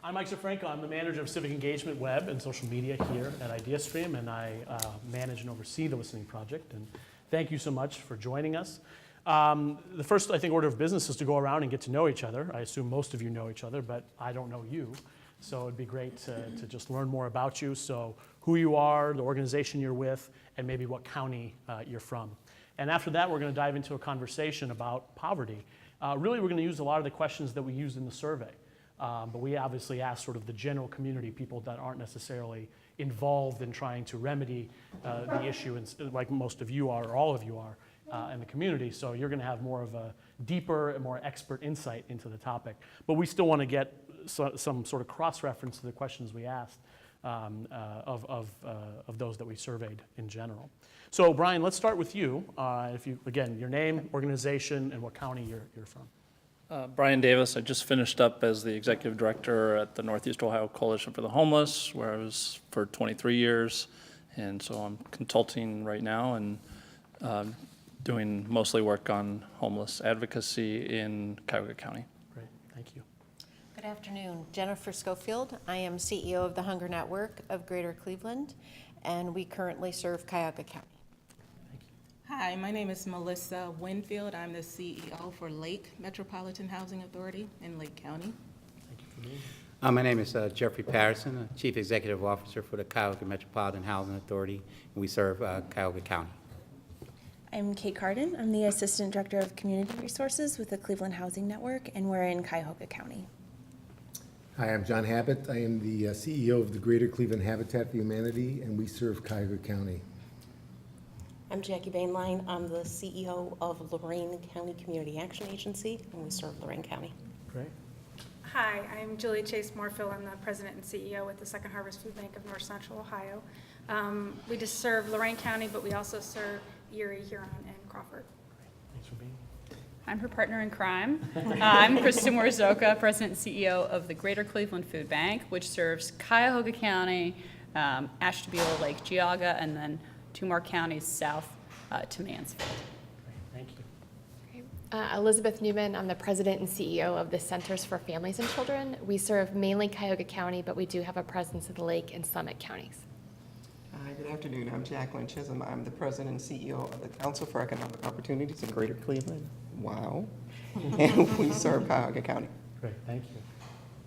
I'm Mike Zafranco. I'm the manager of Civic Engagement Web and Social Media here at ideastream, and I manage and oversee the Listening Project. And thank you so much for joining us. The first, I think, order of business is to go around and get to know each other. I assume most of you know each other, but I don't know you. So it'd be great to just learn more about you. So who you are, the organization you're with, and maybe what county you're from. And after that, we're going to dive into a conversation about poverty. Really, we're going to use a lot of the questions that we used in the survey. But we obviously ask sort of the general community, people that aren't necessarily involved in trying to remedy the issue, and like most of you are, or all of you are, in the community. So you're going to have more of a deeper and more expert insight into the topic. But we still want to get some sort of cross-reference to the questions we asked of those that we surveyed in general. So Brian, let's start with you. If you, again, your name, organization, and what county you're from. Brian Davis. I just finished up as the executive director at the Northeast Ohio Coalition for the Homeless, where I was for 23 years. And so I'm consulting right now and doing mostly work on homeless advocacy in Cuyahoga County. Great, thank you. Good afternoon. Jennifer Scofield. I am CEO of the Hunger Network of Greater Cleveland, and we currently serve Cuyahoga County. Hi, my name is Melissa Winfield. I'm the CEO for Lake Metropolitan Housing Authority in Lake County. Thank you for being here. My name is Jeffery Patterson, Chief Executive Officer for the Cuyahoga Metropolitan Housing Authority, and we serve Cuyahoga County. I'm Kate Carden. I'm the Assistant Director of Community Resources with the Cleveland Housing Network, and we're in Cuyahoga County. Hi, I'm John Habat. I am the CEO of the Greater Cleveland Habitat for Humanity, and we serve Cuyahoga County. I'm Jackie Boehnlein. I'm the CEO of Lorain County Community Action Agency, and we serve Lorain County. Great. Hi, I'm Julie Chase Moorfield. I'm the president and CEO with the Second Harvest Food Bank of North Central Ohio. We just serve Lorain County, but we also serve Erie, Huron, and Crawford. Great. Thanks for being here. I'm her partner in crime. I'm Krista Morzoka, president and CEO of the Greater Cleveland Food Bank, which serves Cuyahoga County, Ashtabula, Lake Geauga, and then 2 more counties south to Mansfield. Great, thank you. Elizabeth Newman, I'm the president and CEO of the Centers for Families and Children. We serve mainly Cuyahoga County, but we do have a presence in the Lake and Summit counties. Hi, good afternoon. I'm Jacqueline Chisholm. I'm the president and CEO of the Council for Economic Opportunities in Greater Cleveland. Wow. And we serve Cuyahoga County. Great, thank you.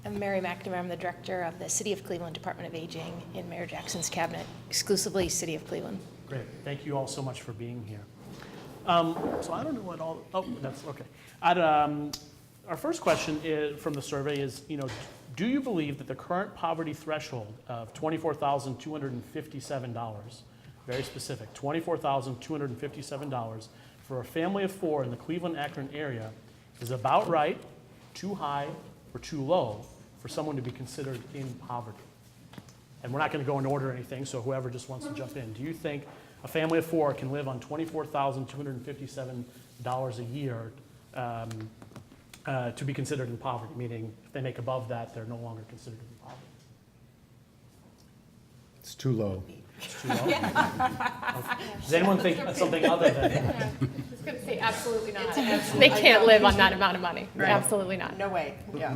I'm Mary McNamara. I'm the director of the City of Cleveland Department of Aging in Mayor Jackson's cabinet, exclusively City of Cleveland. Great. Thank you all so much for being here. So I don't know what all, oh, that's okay. Our first question from the survey is, do you believe that the current poverty threshold of $24,257, very specific, $24,257 for a family of 4 in the Cleveland-Akron area is about right, too high, or too low for someone to be considered in poverty? And we're not going to go in order or anything, so whoever just wants to jump in. Do you think a family of 4 can live on $24,257 a year to be considered in poverty, meaning if they make above that, they're no longer considered in poverty? It's too low. It's too low? Okay. Does anyone think something other than that? I was going to say absolutely not. They can't live on that amount of money. Right. Absolutely not. No way. Yeah.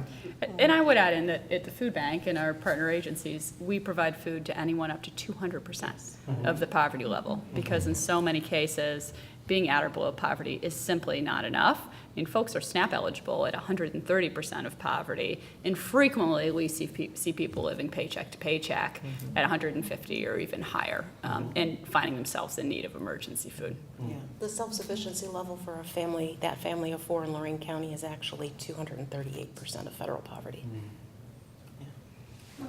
And I would add in that at the food bank and our partner agencies, we provide food to anyone up to 200% of the poverty level, because in so many cases, being at or below poverty is simply not enough. I mean, folks are SNAP eligible at 130% of poverty, and frequently we see people living paycheck to paycheck at 150 or even higher, and finding themselves in need of emergency food. Yeah. The self-sufficiency level for that family of 4 in Lorain County is actually 238% of federal poverty. Yeah.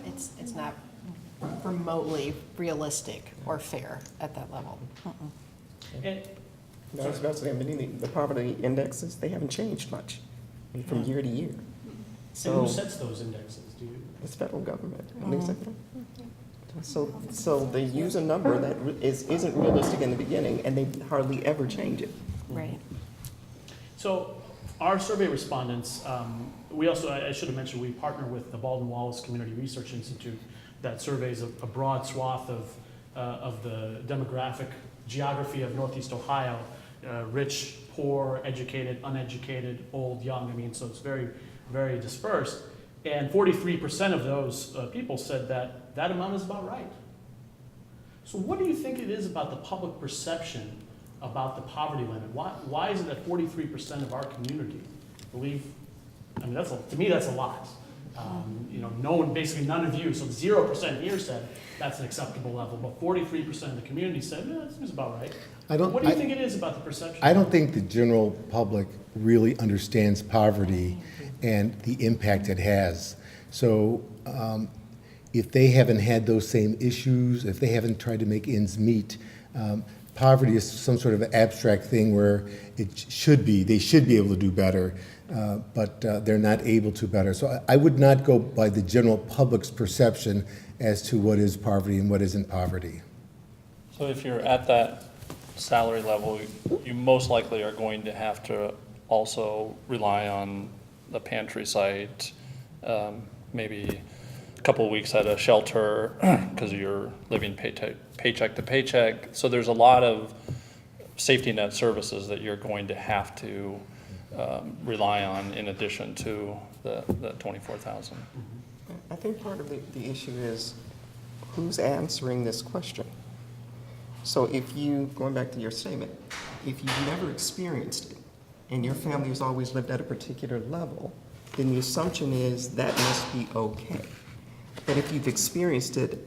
It's not remotely realistic or fair at that level. And, No, I was about to say, the poverty indexes, they haven't changed much from year to year. and who sets those indexes? Do you? It's federal government. So they use a number that isn't realistic in the beginning, and they hardly ever change it. Right. So our survey respondents, we also, I should have mentioned, we partner with the Baldwin Wallace Community Research Institute that surveys a broad swath of the demographic geography of Northeast Ohio, rich, poor, educated, uneducated, old, young. I mean, so it's very, very dispersed. And 43% of those people said that that amount is about right. So what do you think it is about the public perception about the poverty limit? Why is it that 43% of our community believe, I mean, to me, that's a lot. Basically none of you, so 0% here said that's an acceptable level, but 43% of the community said, no, that seems about right. What do you think it is about the perception? I don't think the general public really understands poverty and the impact it has. So if they haven't had those same issues, if they haven't tried to make ends meet, poverty is some sort of abstract thing where they should be able to do better, but they're not able to better. So I would not go by the general public's perception as to what is poverty and what isn't poverty. So if you're at that salary level, you most likely are going to have to also rely on the pantry site, maybe a couple of weeks at a shelter because you're living paycheck to paycheck. So there's a lot of safety net services that you're going to have to rely on in addition to the 24,000. I think part of the issue is who's answering this question. So going back to your statement, if you've never experienced it and your family has always lived at a particular level, then the assumption is that must be okay. But if you've experienced it,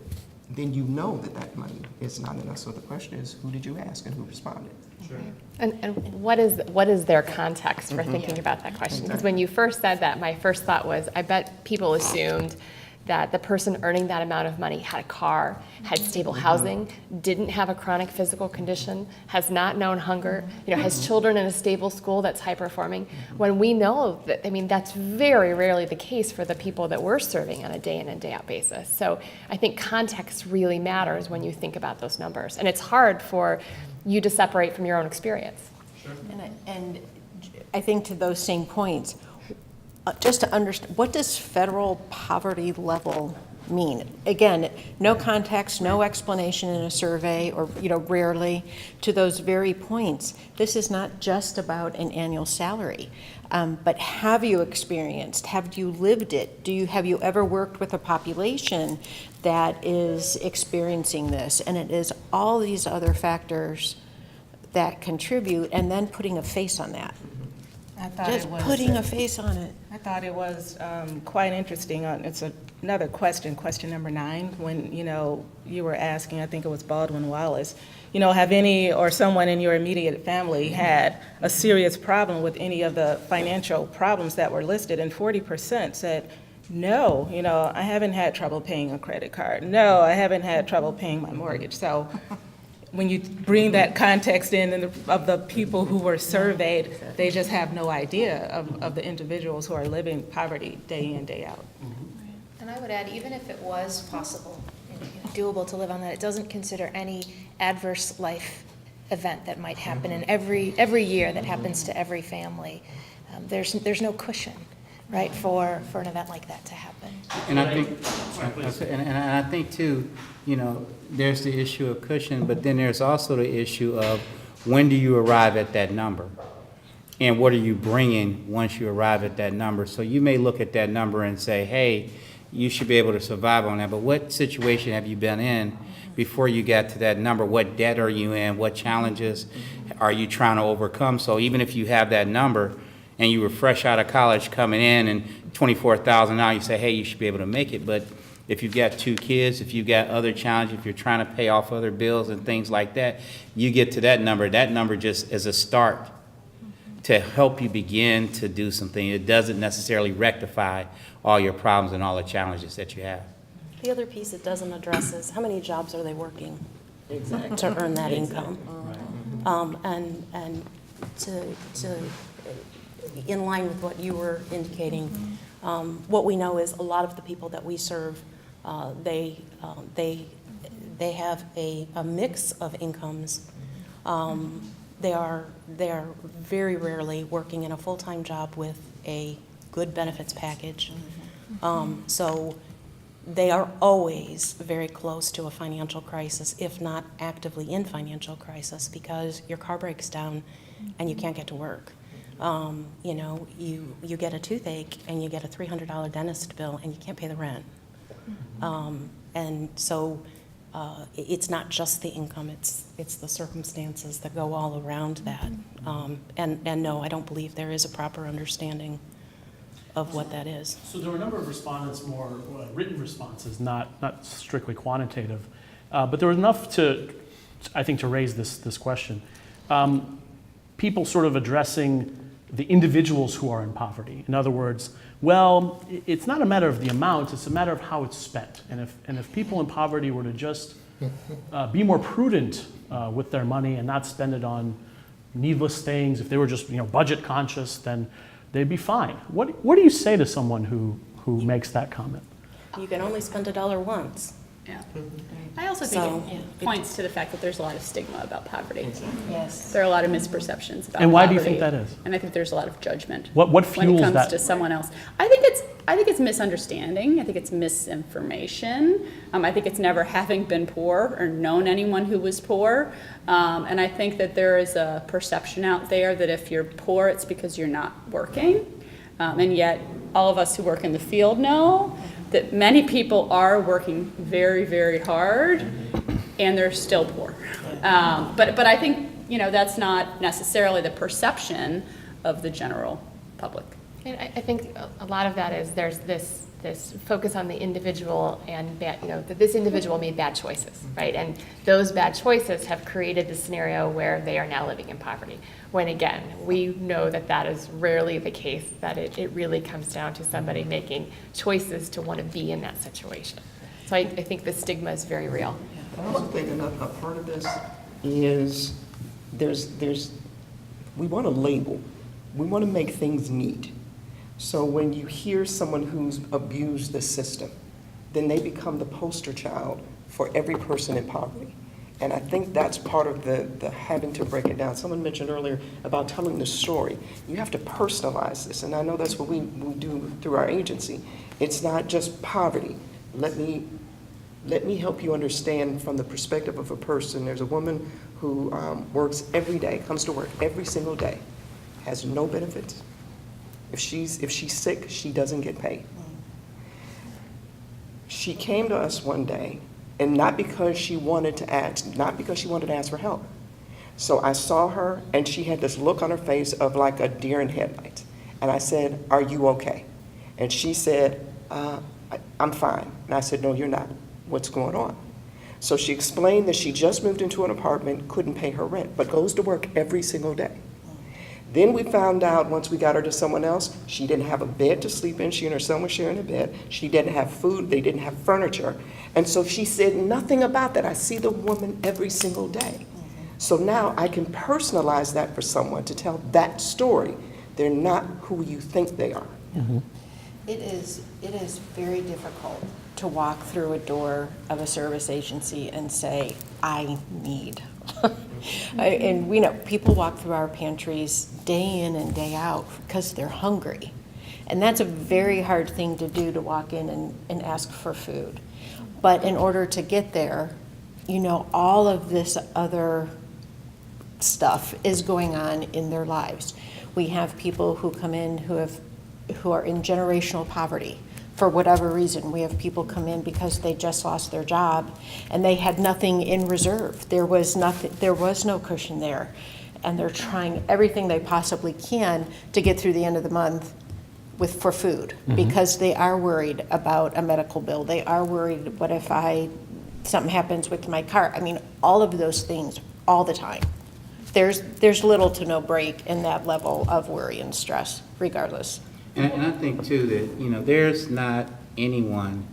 then you know that money is not enough. So the question is, who did you ask and who responded? Sure. And what is their context for thinking about that question? Because when you first said that, my first thought was, I bet people assumed that the person earning that amount of money had a car, had stable housing, didn't have a chronic physical condition, has not known hunger, has children in a stable school that's high performing. When we know that, that's very rarely the case for the people that we're serving on a day in and day out basis. So I think context really matters when you think about those numbers. And it's hard for you to separate from your own experience. Sure. And I think to those same points, just to understand, what does federal poverty level mean? Again, no context, no explanation in a survey, or rarely. To those very points, this is not just about an annual salary, but have you experienced? Have you lived it? Have you ever worked with a population that is experiencing this? And it is all these other factors that contribute, and then putting a face on that. Just putting a face on it. I thought it was quite interesting. It's another question number 9, when, you were asking, I think it was Baldwin Wallace, have any or someone in your immediate family had a serious problem with any of the financial problems that were listed? And 40% said, no, I haven't had trouble paying a credit card. No, I haven't had trouble paying my mortgage. So when you bring that context in of the people who were surveyed, they just have no idea of the individuals who are living poverty day in, day out. And I would add, even if it was possible and doable to live on that, it doesn't consider any adverse life event that might happen in every year that happens to every family. There's no cushion, right, for an event like that to happen. And I think too, there's the issue of cushion, but then there's also the issue of when do you arrive at that number? And what are you bringing once you arrive at that number? So you may look at that number and say, hey, you should be able to survive on that, but what situation have you been in before you got to that number? What debt are you in? What challenges are you trying to overcome? So even if you have that number and you were fresh out of college coming in and $24,000 now, you say, hey, you should be able to make it. But if you've got 2 kids, if you've got other challenges, if you're trying to pay off other bills and things like that, you get to that number just is a start to help you begin to do something. It doesn't necessarily rectify all your problems and all the challenges that you have. The other piece it doesn't address is how many jobs are they working to earn that income? And to in line with what you were indicating, what we know is a lot of the people that we serve, they have a mix of incomes. They are very rarely working in a full-time job with a good benefits package. So they are always very close to a financial crisis, if not actively in financial crisis, because your car breaks down and you can't get to work. You know, you get a toothache and you get a $300 dentist bill and you can't pay the rent. And so it's not just the income, it's the circumstances that go all around that. And no, I don't believe there is a proper understanding of what that is. So there were a number of respondents, more written responses, not strictly quantitative, but there was enough to, I think, to raise this question. People sort of addressing the individuals who are in poverty. In other words, well, it's not a matter of the amount, it's a matter of how it's spent. And if people in poverty were to just be more prudent with their money and not spend it on needless things, if they were just budget conscious, then they'd be fine. What do you say to someone who makes that comment? You can only spend $1 once. Yeah. I also think it points to the fact that there's a lot of stigma about poverty. Yes. There are a lot of misperceptions about And why poverty. do you think that is? And I think there's a lot of judgment. What when fuels it comes that? to someone else? I think it's misunderstanding. I think it's misinformation. I think it's never having been poor or known anyone who was poor. And I think that there is a perception out there that if you're poor, it's because you're not working. And yet, all of us who work in the field know that many people are working very, very hard, and they're still poor. But I think that's not necessarily the perception of the general public. And I think a lot of that is there's this focus on the individual and that this individual made bad choices, right? And those bad choices have created the scenario where they are now living in poverty. When again, we know that is rarely the case, that it really comes down to somebody making choices to want to be in that situation. So I think the stigma is very real. I also think a part of this is we want to label. We want to make things neat. So when you hear someone who's abused the system, then they become the poster child for every person in poverty. And I think that's part of the having to break it down. Someone mentioned earlier about telling the story. You have to personalize this, and I know that's what we do through our agency. It's not just poverty. Let me help you understand from the perspective of a person. There's a woman who works every day, comes to work every single day, has no benefits. If she's sick, she doesn't get paid. She came to us one day, and not because she wanted to ask for help. So I saw her, and she had this look on her face of like a deer in headlights. And I said, "Are you okay?" And she said, "I'm fine." And I said, "No, you're not. What's going on?" So she explained that she just moved into an apartment, couldn't pay her rent, but goes to work every single day. Then we found out, once we got her to someone else, she didn't have a bed to sleep in. She and her son were sharing a bed. She didn't have food. They didn't have furniture. And so she said nothing about that. I see the woman every single day. So now I can personalize that for someone to tell that story. They're not who you think they are. Mm-hmm. It is very difficult to walk through a door of a service agency and say, I need. And we know people walk through our pantries day in and day out because they're hungry. And that's a very hard thing to do, to walk in and ask for food. But in order to get there, all of this other stuff is going on in their lives. We have people who come in who are in generational poverty for whatever reason. We have people come in because they just lost their job and they had nothing in reserve. There was no cushion there. And they're trying everything they possibly can to get through the end of the month for food, because they are worried about a medical bill. They are worried, what if something happens with my car? I mean, all of those things all the time. There's little to no break in that level of worry and stress, regardless. And I think too that, there's not anyone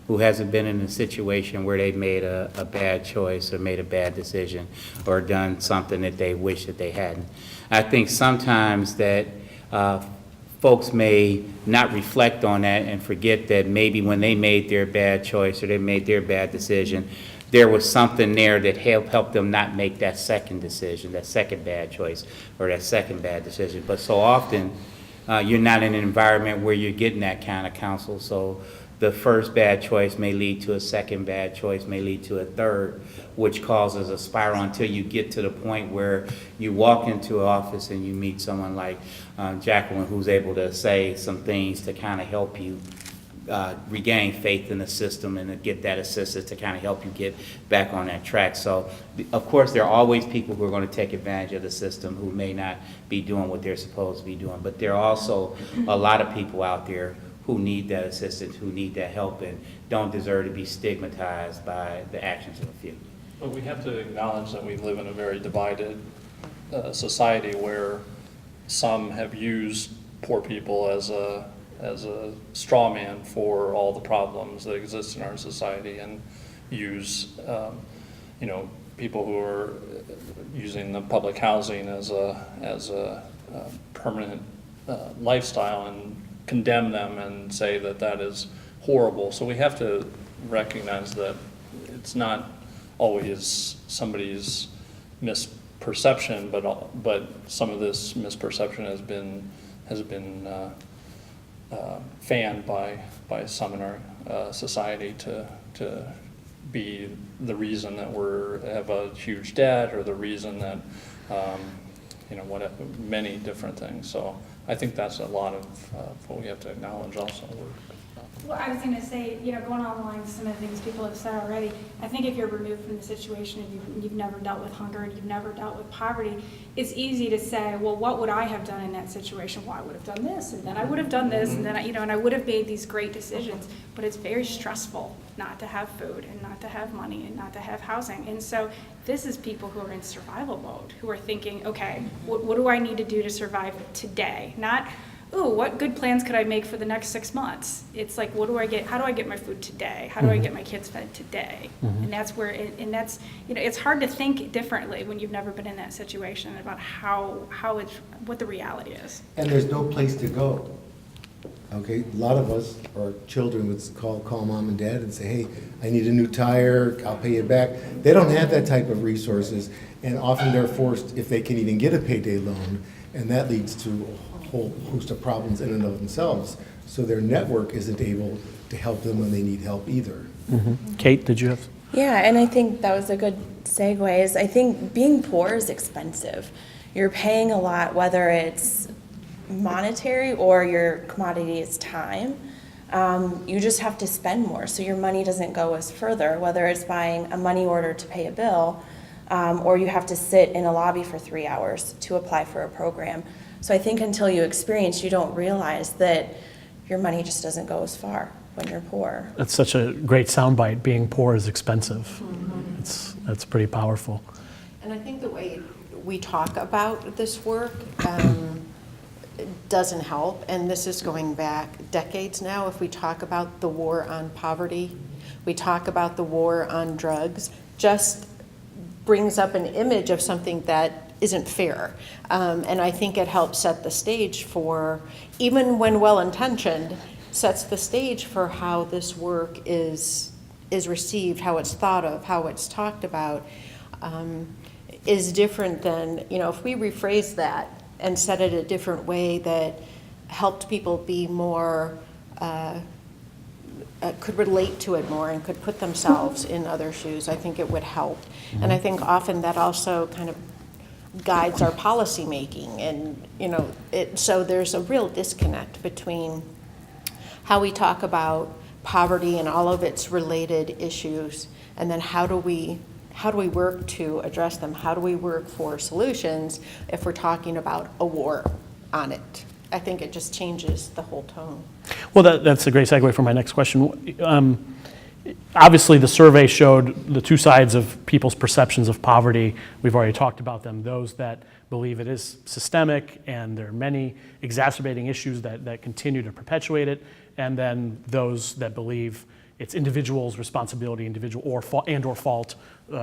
who hasn't been in a situation where they've made a bad choice or made a bad decision or done something that they wish that they hadn't. I think sometimes that folks may not reflect on that and forget that maybe when they made their bad choice or they made their bad decision, there was something there that helped them not make that second decision, that second bad choice or that second bad decision. But so often, you're not in an environment where you're getting that kind of counsel. So the first bad choice may lead to a second bad choice, may lead to a third, which causes a spiral until you get to the point where you walk into an office and you meet someone like Jacqueline, who's able to say some things to kind of help you regain faith in the system and to get that assistance to kind of help you get back on that track. So, of course, there are always people who are going to take advantage of the system who may not be doing what they're supposed to be doing. But there are also a lot of people out there who need that assistance, who need that help, and don't deserve to be stigmatized by the actions of a few. But we have to acknowledge that we live in a very divided society where some have used poor people as a straw man for all the problems that exist in our society, and use people who are using the public housing as a permanent lifestyle and condemn them and say that that is horrible. So we have to recognize that it's not always somebody's misperception, but some of this misperception has been fanned by some in our society to be the reason that we have a huge debt, or the reason that many different things. So I think that's a lot of what we have to acknowledge also. Well, I was going to say, going along with some of the things people have said already, I think if you're removed from the situation and you've never dealt with hunger and you've never dealt with poverty, it's easy to say, well, what would I have done in that situation? Well, I would have done this, and then I would have done this, and then and I would have made these great decisions. But it's very stressful not to have food, and not to have money, and not to have housing. And so this is people who are in survival mode, who are thinking, okay, what do I need to do to survive today? Not, ooh, what good plans could I make for the next 6 months? It's like, how do I get my food today? How do I get my kids fed today? And that's where, it's hard to think differently when you've never been in that situation about what the reality is. And there's no place to go. Okay, a lot of us, or children, would call mom and dad and say, hey, I need a new tire, I'll pay it back. They don't have that type of resources, and often they're forced, if they can even get a payday loan, and that leads to whole host of problems in and of themselves. So their network isn't able to help them when they need help either. Kate, did you have? Yeah, and I think that was a good segue. I think being poor is expensive. You're paying a lot, whether it's monetary or your commodity is time. You just have to spend more, so your money doesn't go as further, whether it's buying a money order to pay a bill, or you have to sit in a lobby for 3 hours to apply for a program. So I think until you experience, you don't realize that your money just doesn't go as far when you're poor. That's such a great soundbite. Being poor is expensive. That's pretty powerful. And I think the way we talk about this work doesn't help, and this is going back decades now. If we talk about the war on poverty, we talk about the war on drugs, just brings up an image of something that isn't fair. And I think it helps set the stage for, even when well-intentioned, sets the stage for how this work is received, how it's thought of, how it's talked about, is different than, if we rephrase that and said it a different way that helped people be more, could relate to it more and could put themselves in other shoes, I think it would help. And I think often that also kind of guides our policy making, and so there's a real disconnect between how we talk about poverty and all of its related issues, and then how do we work to address them? How do we work for solutions if we're talking about a war on it? I think it just changes the whole tone. Well, that's a great segue for my next question. Obviously, the survey showed the two sides of people's perceptions of poverty. We've already talked about them. Those that believe it is systemic and there are many exacerbating issues that continue to perpetuate it, and then those that believe it's individuals' responsibility, or fault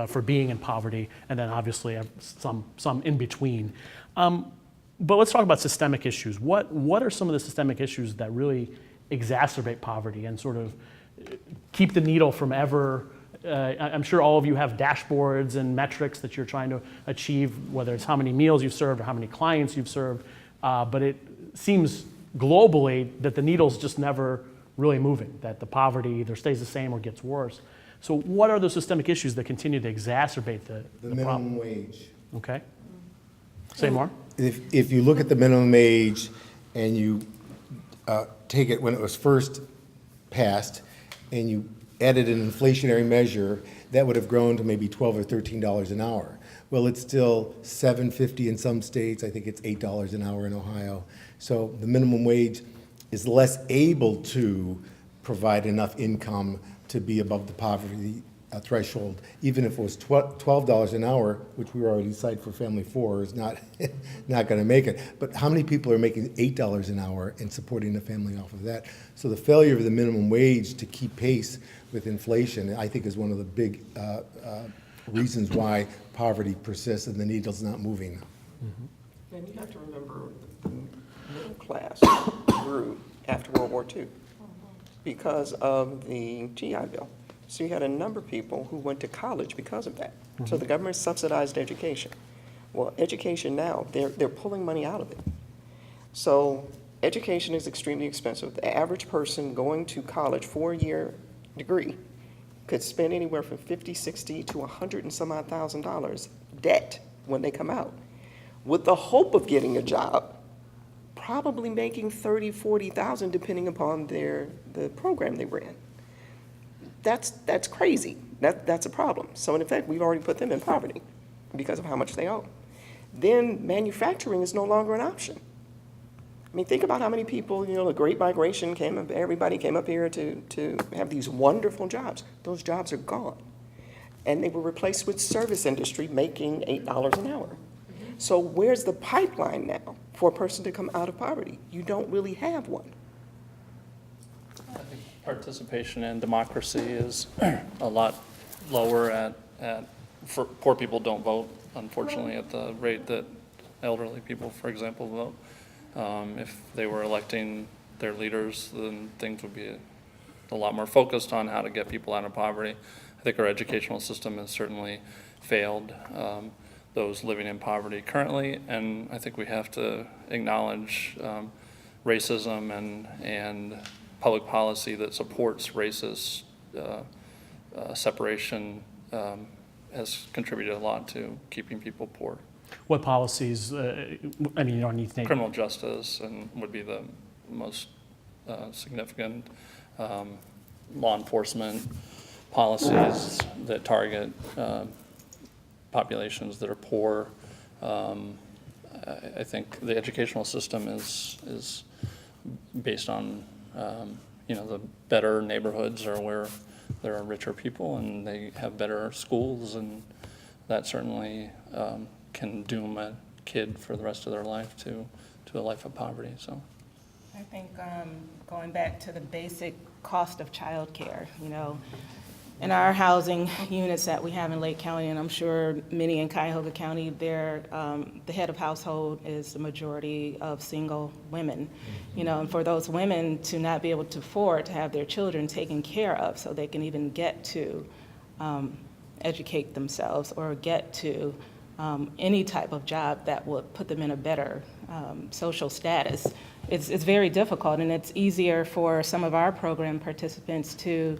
for being in poverty, and then obviously some in between. But let's talk about systemic issues. What are some of the systemic issues that really exacerbate poverty and sort of keep the needle from ever? I'm sure all of you have dashboards and metrics that you're trying to achieve, whether it's how many meals you've served or how many clients you've served, but it seems globally that the needles just never really moving, that the poverty either stays the same or gets worse. So what are the systemic issues that continue to exacerbate the minimum problem? wage. Okay. Say more. If you look at the minimum wage and you take it when it was first passed and you added an inflationary measure, that would have grown to maybe $12 or $13 an hour. Well, it's still $7.50 in some states. I think it's $8 an hour in Ohio. So the minimum wage is less able to provide enough income to be above the poverty threshold. Even if it was $12 an hour, which we already cite for family four, is not not going to make it. But how many people are making $8 an hour and supporting a family off of that? So the failure of the minimum wage to keep pace with inflation, I think, is one of the big reasons why poverty persists and the needle's not moving. And you have to remember the middle class grew after World War II because of the GI Bill. So you had a number of people who went to college because of that. So the government subsidized education. Well, education now, they're pulling money out of it. So education is extremely expensive. The average person going to college, 4-year degree, could spend anywhere from $50, $60 to $100 and some odd $1,000 debt when they come out, with the hope of getting a job, probably making $30,000, $40,000 depending upon the program they were in. That's crazy. That's a problem. So in effect, we've already put them in poverty because of how much they owe. Then manufacturing is no longer an option. I mean, think about how many people, the Great Migration came up, everybody came up here to have these wonderful jobs. Those jobs are gone. And they were replaced with service industry making $8 an hour. So where's the pipeline now for a person to come out of poverty? You don't really have one. I think participation in democracy is a lot lower for poor people don't vote, unfortunately, at the rate that elderly people, for example, vote. If they were electing their leaders, then things would be a lot more focused on how to get people out of poverty. I think our educational system has certainly failed those living in poverty currently, and I think we have to acknowledge racism and public policy that supports racist separation has contributed a lot to keeping people poor. What policies, you don't need to name. Criminal justice would be the most significant. Law enforcement policies that target populations that are poor. I think the educational system is based on the better neighborhoods are where there are richer people and they have better schools, and that certainly can doom a kid for the rest of their life to a life of poverty. So I think going back to the basic cost of childcare, in our housing units that we have in Lake County, and I'm sure many in Cuyahoga County, the head of household is the majority of single women. And for those women to not be able to afford to have their children taken care of so they can even get to educate themselves or get to any type of job that would put them in a better social status, it's very difficult, and it's easier for some of our program participants to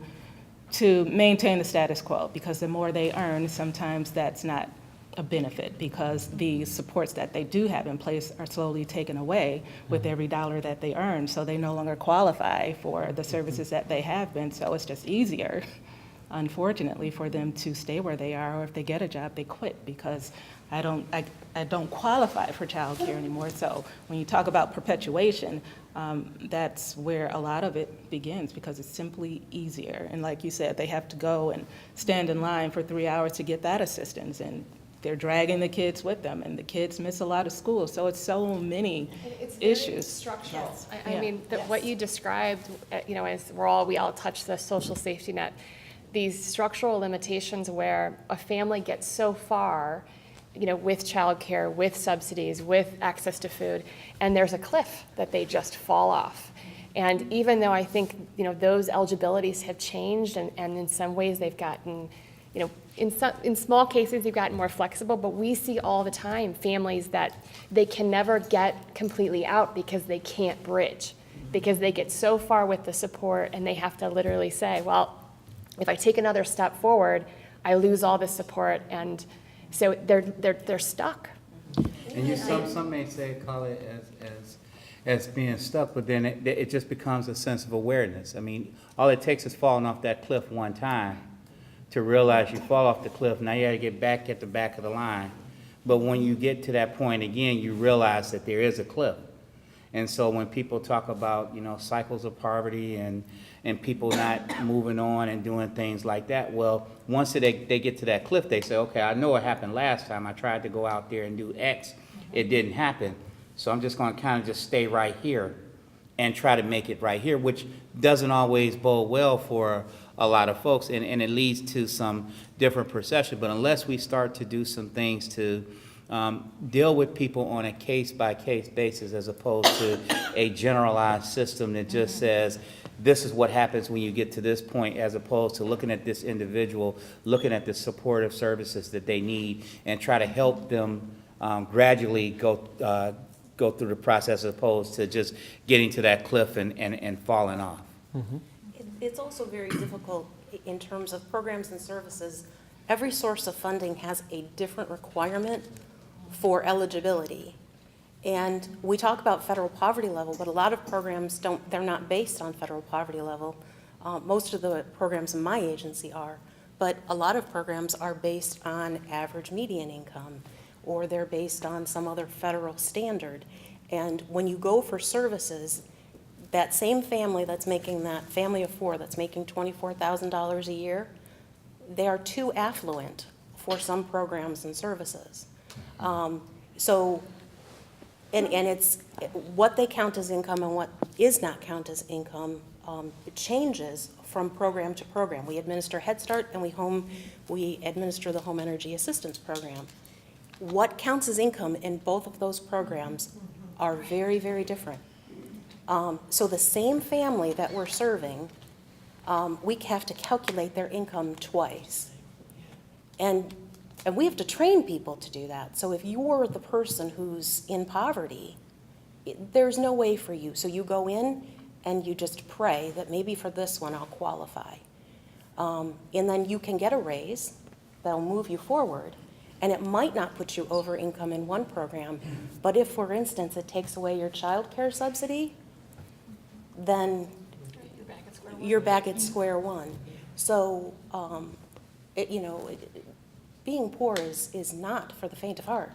maintain the status quo, because the more they earn, sometimes that's not a benefit, because the supports that they do have in place are slowly taken away with every dollar that they earn, so they no longer qualify for the services that they have been. So it's just easier, unfortunately, for them to stay where they are, or if they get a job, they quit because I don't qualify for childcare anymore. So when you talk about perpetuation, that's where a lot of it begins, because it's simply easier. And like you said, they have to go and stand in line for 3 hours to get that assistance, and they're dragging the kids with them, and the kids miss a lot of school. So it's so many issues. It's structural. Yes. I mean, what you described, as we all touch the social safety net, these structural limitations where a family gets so far, with childcare, with subsidies, with access to food, and there's a cliff that they just fall off. And even though I think, those eligibilities have changed, and in some ways they've gotten, in small cases they've gotten more flexible, but we see all the time families that they can never get completely out because they can't bridge. because they get so far with the support and they have to literally say, well, if I take another step forward, I lose all the support, and so they're stuck. And some may say, call it as being stuck, but then it just becomes a sense of awareness. I mean, all it takes is falling off that cliff one time to realize you fall off the cliff. Now you got to get back at the back of the line. But when you get to that point again, you realize that there is a cliff. And so when people talk about, cycles of poverty and people not moving on and doing things like that, well, once they get to that cliff, they say, okay, I know what happened last time. I tried to go out there and do X. It didn't happen. So I'm just going to kind of just stay right here and try to make it right here, which doesn't always bode well for a lot of folks, and it leads to some different perception. But unless we start to do some things to deal with people on a case-by-case basis as opposed to a generalized system that just says, this is what happens when you get to this point, as opposed to looking at this individual, looking at the supportive services that they need, and try to help them gradually go through the process, as opposed to just getting to that cliff and falling off. Mm-hmm. It's also very difficult in terms of programs and services. Every source of funding has a different requirement for eligibility. And we talk about federal poverty level, but a lot of programs they're not based on federal poverty level. Most of the programs in my agency are, but a lot of programs are based on average median income, or they're based on some other federal standard. And when you go for services, that same family that's making that family of four that's making $24,000 a year, they are too affluent for some programs and services. And it's what they count as income and what is not count as income. It changes from program to program. We administer Head Start and we administer the Home Energy Assistance Program. What counts as income in both of those programs are very, very different. So the same family that we're serving, we have to calculate their income twice. And we have to train people to do that. So if you're the person who's in poverty, there's no way for you. So you go in and you just pray that maybe for this one I'll qualify. And then you can get a raise that'll move you forward. And it might not put you over income in one program, but if, for instance, it takes away your child care subsidy, then you're back at square one. So, being poor is not for the faint of heart.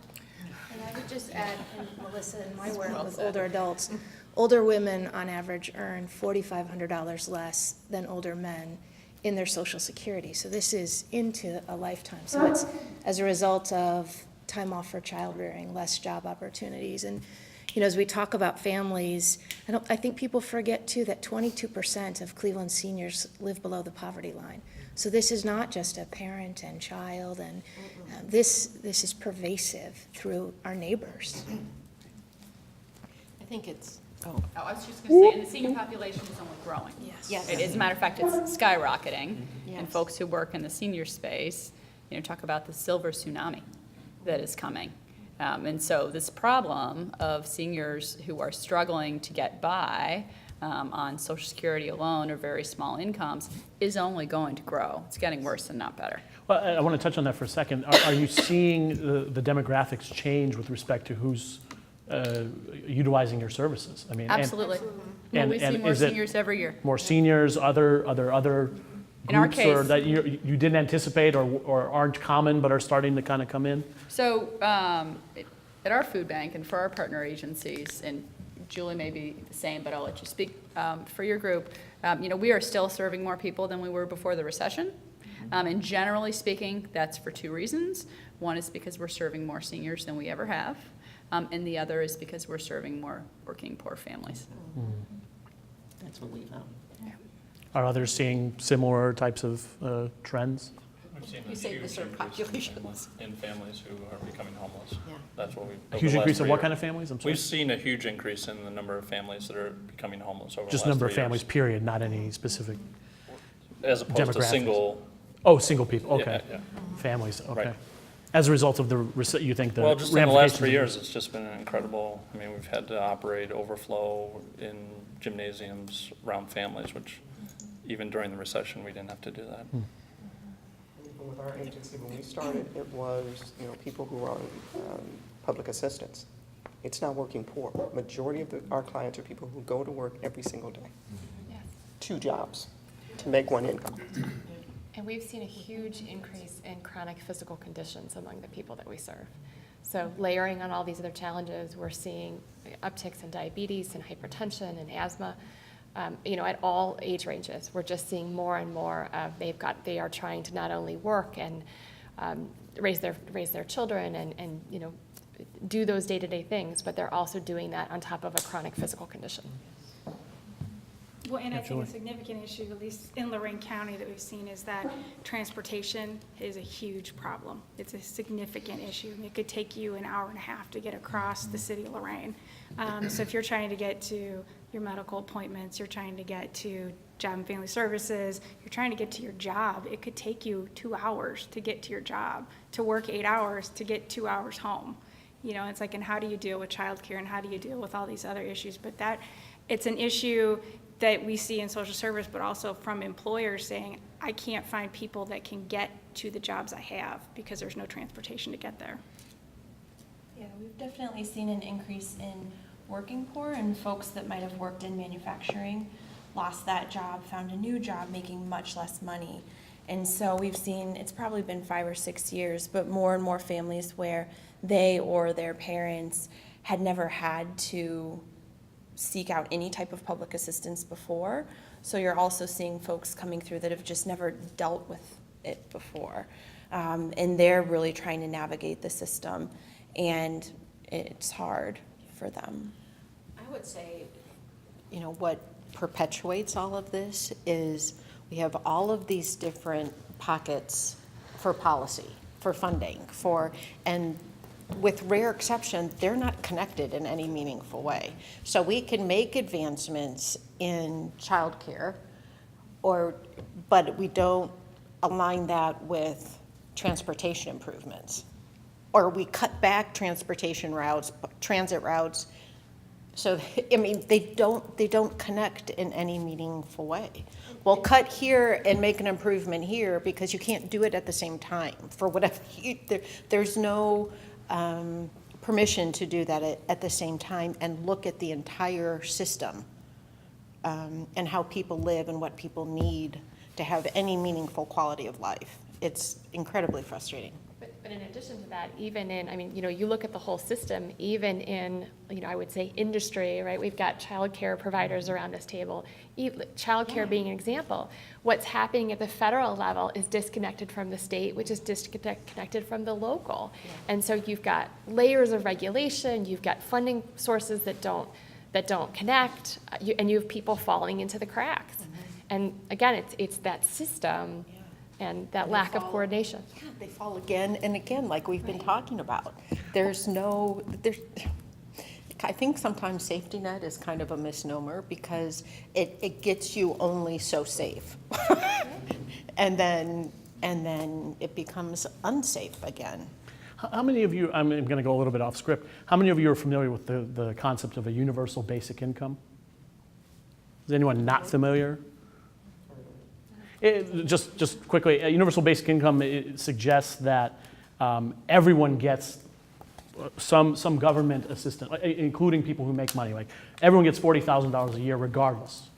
And I would just add, and Melissa, in my work with older adults, older women on average earn $4,500 less than older men in their Social Security. So this is into a lifetime. So it's as a result of time off for child rearing, less job opportunities. And as we talk about families, I think people forget too that 22% of Cleveland seniors live below the poverty line. So this is not just a parent and child, and this is pervasive through our neighbors. I think it's, Oh, I was just going to say, and the senior population is only growing. yes. As a matter of fact, it's skyrocketing. And Yes. folks who work in the senior space, talk about the silver tsunami that is coming. And so this problem of seniors who are struggling to get by on Social Security alone or very small incomes is only going to grow. It's getting worse and not better. Well, I want to touch on that for a second. Are you seeing the demographics change with respect to who's utilizing your services? I mean, Absolutely. We see more is it seniors every year. more seniors, other In our groups, or case- that you didn't anticipate or aren't common but are starting to kind of come in? So at our food bank and for our partner agencies, and Julie may be the same, but I'll let you speak for your group, we are still serving more people than we were before the recession. And generally speaking, that's for two reasons. One is because we're serving more seniors than we ever have, and the other is because we're serving more working poor families. That's what we found. Are others seeing similar types of trends? We've seen You a say the huge certain increase populations. in families who are becoming homeless. Yeah. That's what we. A huge increase of what kind of families? I'm sorry. We've seen a huge increase in the number of families that are becoming homeless over the Just last number of 3 years. families, period, not any specific. As opposed to demographics. single. Oh, single people, okay. Yeah. Families, okay. Right. As a result of you think the Well, just in the last ramifications 3 of- years, it's just been incredible. I mean, we've had to operate overflow in gymnasiums around families, which even during the recession, we didn't have to do that. Even with our agency, when we started, it was, people who are on public assistance. It's not working poor. Majority of our clients are people who go to work every single day. 2 jobs to make 1 income. And we've seen a huge increase in chronic physical conditions among the people that we serve. So layering on all these other challenges, we're seeing upticks in diabetes and hypertension and asthma, at all age ranges. We're just seeing more and more of they are trying to not only work and raise their children and do those day-to-day things, but they're also doing that on top of a chronic physical condition. Well, and I think a significant issue, at least in Lorain County, that we've seen is that transportation is a huge problem. It's a significant issue. It could take you an hour and a half to get across the city of Lorain. So if you're trying to get to your medical appointments, you're trying to get to Job and Family Services, you're trying to get to your job, it could take you 2 hours to get to your job, to work 8 hours, to get 2 hours home. It's like, and how do you deal with childcare and how do you deal with all these other issues? But it's an issue that we see in social service, but also from employers saying, I can't find people that can get to the jobs I have because there's no transportation to get there. Yeah, we've definitely seen an increase in working poor and folks that might have worked in manufacturing, lost that job, found a new job making much less money. And so we've seen, it's probably been 5 or 6 years, but more and more families where they or their parents had never had to seek out any type of public assistance before. So you're also seeing folks coming through that have just never dealt with it before. And they're really trying to navigate the system, and it's hard for them. I would say, what perpetuates all of this is we have all of these different pockets for policy, for funding, and with rare exception, they're not connected in any meaningful way. So we can make advancements in childcare, but we don't align that with transportation improvements. Or we cut back transportation routes, transit routes. So, they don't connect in any meaningful way. We'll cut here and make an improvement here because you can't do it at the same time for whatever, there's no permission to do that at the same time and look at the entire system and how people live and what people need to have any meaningful quality of life. It's incredibly frustrating. But in addition to that, even in, you look at the whole system, even in, I would say industry, right? We've got childcare providers around this table. Childcare being an example. What's happening at the federal level is disconnected from the state, which is disconnected from the local. Yeah. And so you've got layers of regulation, you've got funding sources that don't connect, and you have people falling into the cracks. Mm-hmm. And again, it's that system. Yeah. And that lack of coordination. Yeah, they fall again and again, like we've been talking about. I think sometimes safety net is kind of a misnomer because it gets you only so safe. and then it becomes unsafe again. How many of you, I'm going to go a little bit off script, how many of you are familiar with the concept of a universal basic income? Is anyone not familiar? Just quickly, a universal basic income, it suggests that everyone gets some government assistance, including people who make money. Like everyone gets $40,000 a year regardless.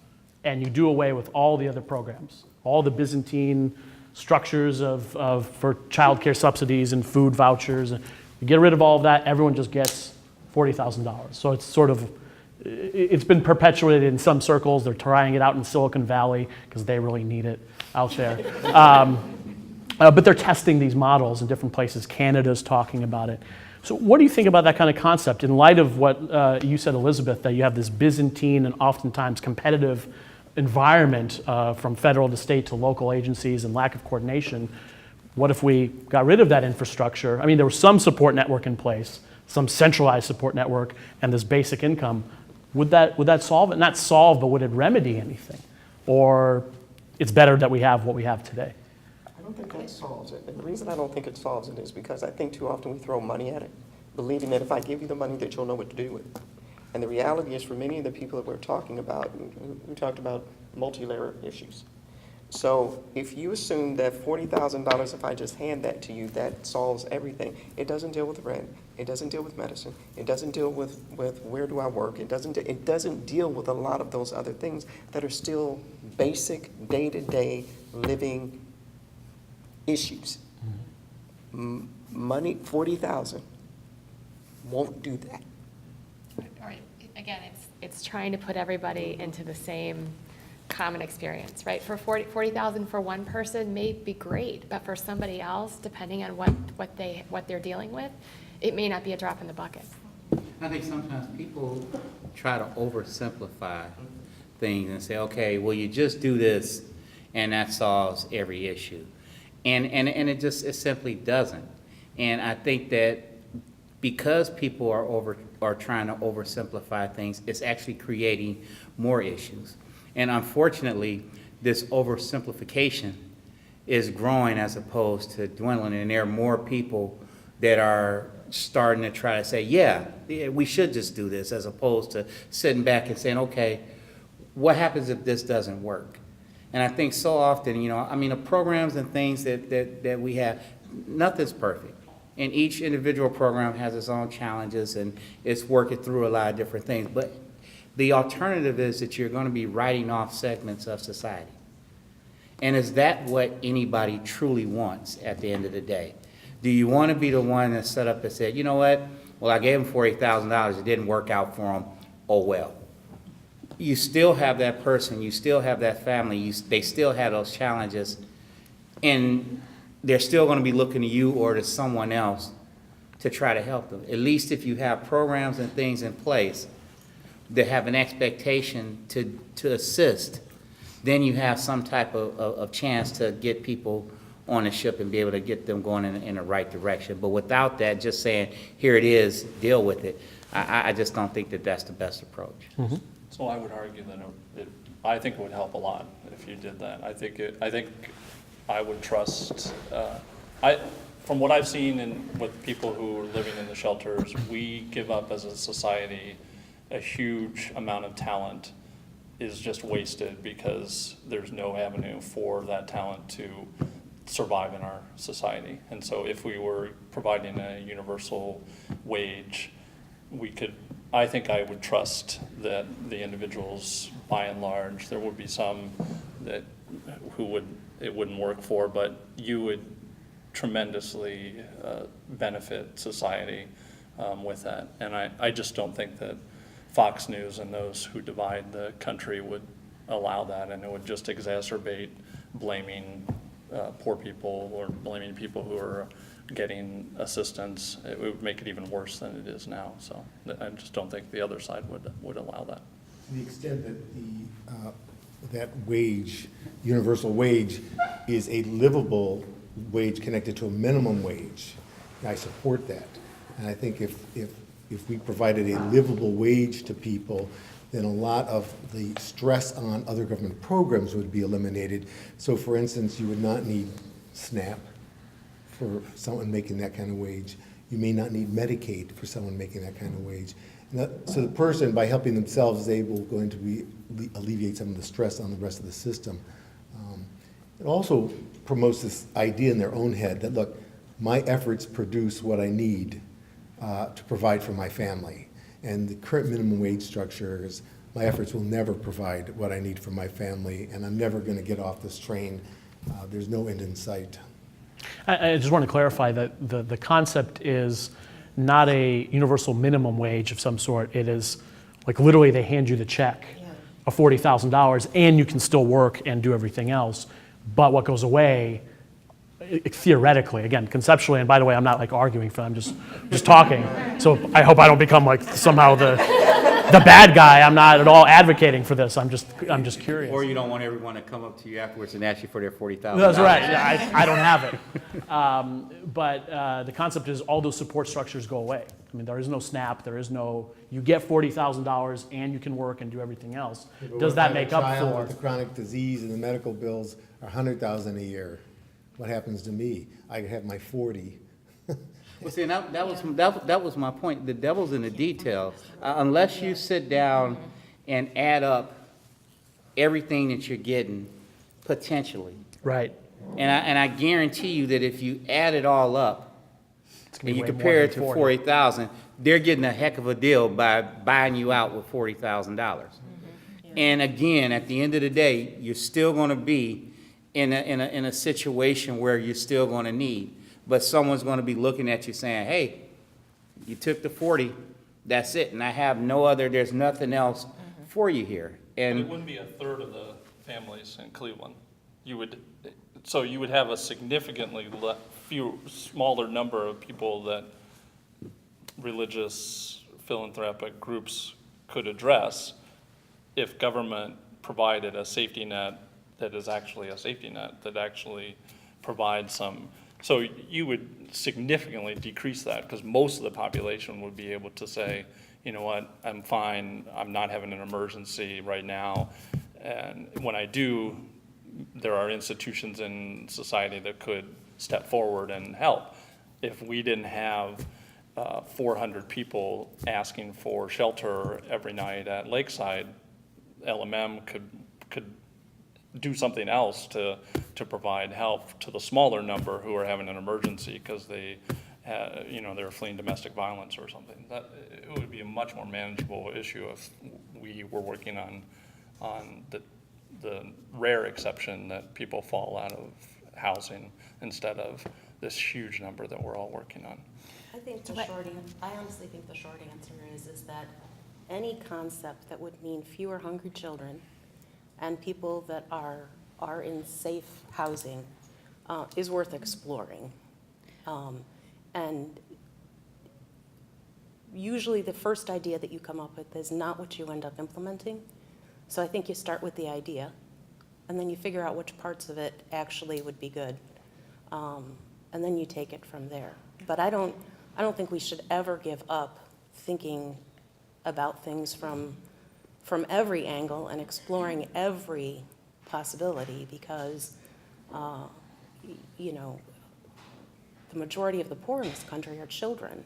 And you do away with all the other programs, all the Byzantine structures for child care subsidies and food vouchers. You get rid of all of that, everyone just gets $40,000. So it's sort of, it's been perpetuated in some circles. They're trying it out in Silicon Valley because they really need it out there. But they're testing these models in different places. Canada's talking about it. So what do you think about that kind of concept in light of what you said, Elizabeth, that you have this Byzantine and oftentimes competitive environment from federal to state to local agencies and lack of coordination? What if we got rid of that infrastructure? I mean, there was some support network in place, some centralized support network, and this basic income. Would that solve it? Not solve, but would it remedy anything? Or it's better that we have what we have today? I don't think that solves it. And the reason I don't think it solves it is because I think too often we throw money at it, believing that if I give you the money that you'll know what to do with it. And the reality is, for many of the people that we're talking about, we talked about multi-layer issues. So if you assume that $40,000, if I just hand that to you, that solves everything, it doesn't deal with rent, it doesn't deal with medicine, it doesn't deal with where do I work, it doesn't deal with a lot of those other things that are still basic day-to-day living issues. Money, 40,000, won't do that. All right, again, it's trying to put everybody into the same common experience, right? For 40,000 for one person may be great, but for somebody else, depending on what they're dealing with, it may not be a drop in the bucket. I think sometimes people try to oversimplify things and say, okay, well, you just do this and that solves every issue. And it simply doesn't. And I think that because people are trying to oversimplify things, it's actually creating more issues. And unfortunately, this oversimplification is growing as opposed to dwindling, and there are more people that are starting to try to say, yeah, we should just do this, as opposed to sitting back and saying, okay, what happens if this doesn't work? And I think so often, the programs and things that we have, nothing's perfect. And each individual program has its own challenges, and it's working through a lot of different things. But the alternative is that you're going to be writing off segments of society. And is that what anybody truly wants at the end of the day? Do you want to be the one that set up and said, you know what, well, I gave them $40,000, it didn't work out for them, oh well. You still have that person, you still have that family, they still have those challenges, and they're still going to be looking to you or to someone else to try to help them. At least if you have programs and things in place that have an expectation to assist, then you have some type of chance to get people on the ship and be able to get them going in the right direction. But without that, just saying, here it is, deal with it, I just don't think that that's the best approach. Mm-hmm. So I would argue that I think it would help a lot if you did that. I think I would trust, from what I've seen and with people who are living in the shelters, we give up as a society a huge amount of talent is just wasted because there's no avenue for that talent to survive in our society. And so if we were providing a universal wage, I think I would trust that the individuals, by and large, there would be some that it wouldn't work for, but you would tremendously benefit society with that. And I just don't think that Fox News and those who divide the country would allow that, and it would just exacerbate blaming poor people or blaming people who are getting assistance. It would make it even worse than it is now. So I just don't think the other side would allow that. To the extent that that wage, universal wage, is a livable wage connected to a minimum wage, I support that. And I think if we provided a livable wage to people, then a lot of the stress on other government programs would be eliminated. So for instance, you would not need SNAP for someone making that kind of wage. You may not need Medicaid for someone making that kind of wage. So the person, by helping themselves, is going to alleviate some of the stress on the rest of the system. It also promotes this idea in their own head that, look, my efforts produce what I need to provide for my family. And the current minimum wage structure is, my efforts will never provide what I need for my family, and I'm never going to get off this train. There's no end in sight. I just want to clarify that the concept is not a universal minimum wage of some sort. It is like literally they hand you the check of $40,000 and you can still work and do everything else. But what goes away, theoretically, again, conceptually, and by the way, I'm not like arguing for them, just talking. So I hope I don't become like somehow the bad guy. I'm not at all advocating for this. I'm just curious. Or you don't want everyone to come up to you afterwards and ask you for their $40,000. That's right. Yeah, I don't have it. But the concept is all those support structures go away. I mean, there is no SNAP. There is no, you get $40,000 and you can work and do everything else. Does that make up for? With the chronic disease and the medical bills are $100,000 a year. What happens to me? I have my 40, Well, see, and that was my point. The devil's in the detail. Unless you sit down and add up everything that you're getting, potentially. Right. And I guarantee you that if you add it all up, It's gonna and be you way more compare it than to 40. 40,000, they're getting a heck of a deal by buying you out with $40,000. And again, at the end of the day, you're still gonna be in a situation where you're still gonna need, but someone's gonna be looking at you saying, hey, you took the 40, that's it, and I have no other, there's nothing else for you here. But it And wouldn't be a third of the families in Cleveland. You would have a significantly smaller number of people that religious philanthropic groups could address if government provided a safety net that is actually a safety net, that actually provides some. So you would significantly decrease that, because most of the population would be able to say, you know what, I'm fine, I'm not having an emergency right now. And when I do, there are institutions in society that could step forward and help. If we didn't have 400 people asking for shelter every night at Lakeside, LMM could do something else to provide help to the smaller number who are having an emergency because they, they're fleeing domestic violence or something. That it would be a much more manageable issue if we were working on the rare exception that people fall out of housing instead of this huge number that we're all working on. I honestly think the short answer is that any concept that would mean fewer hungry children and people that are in safe housing is worth exploring. And usually the first idea that you come up with is not what you end up implementing. So I think you start with the idea, and then you figure out which parts of it actually would be good, and then you take it from there. But I don't think we should ever give up thinking about things from every angle and exploring every possibility, because the majority of the poor in this country are children.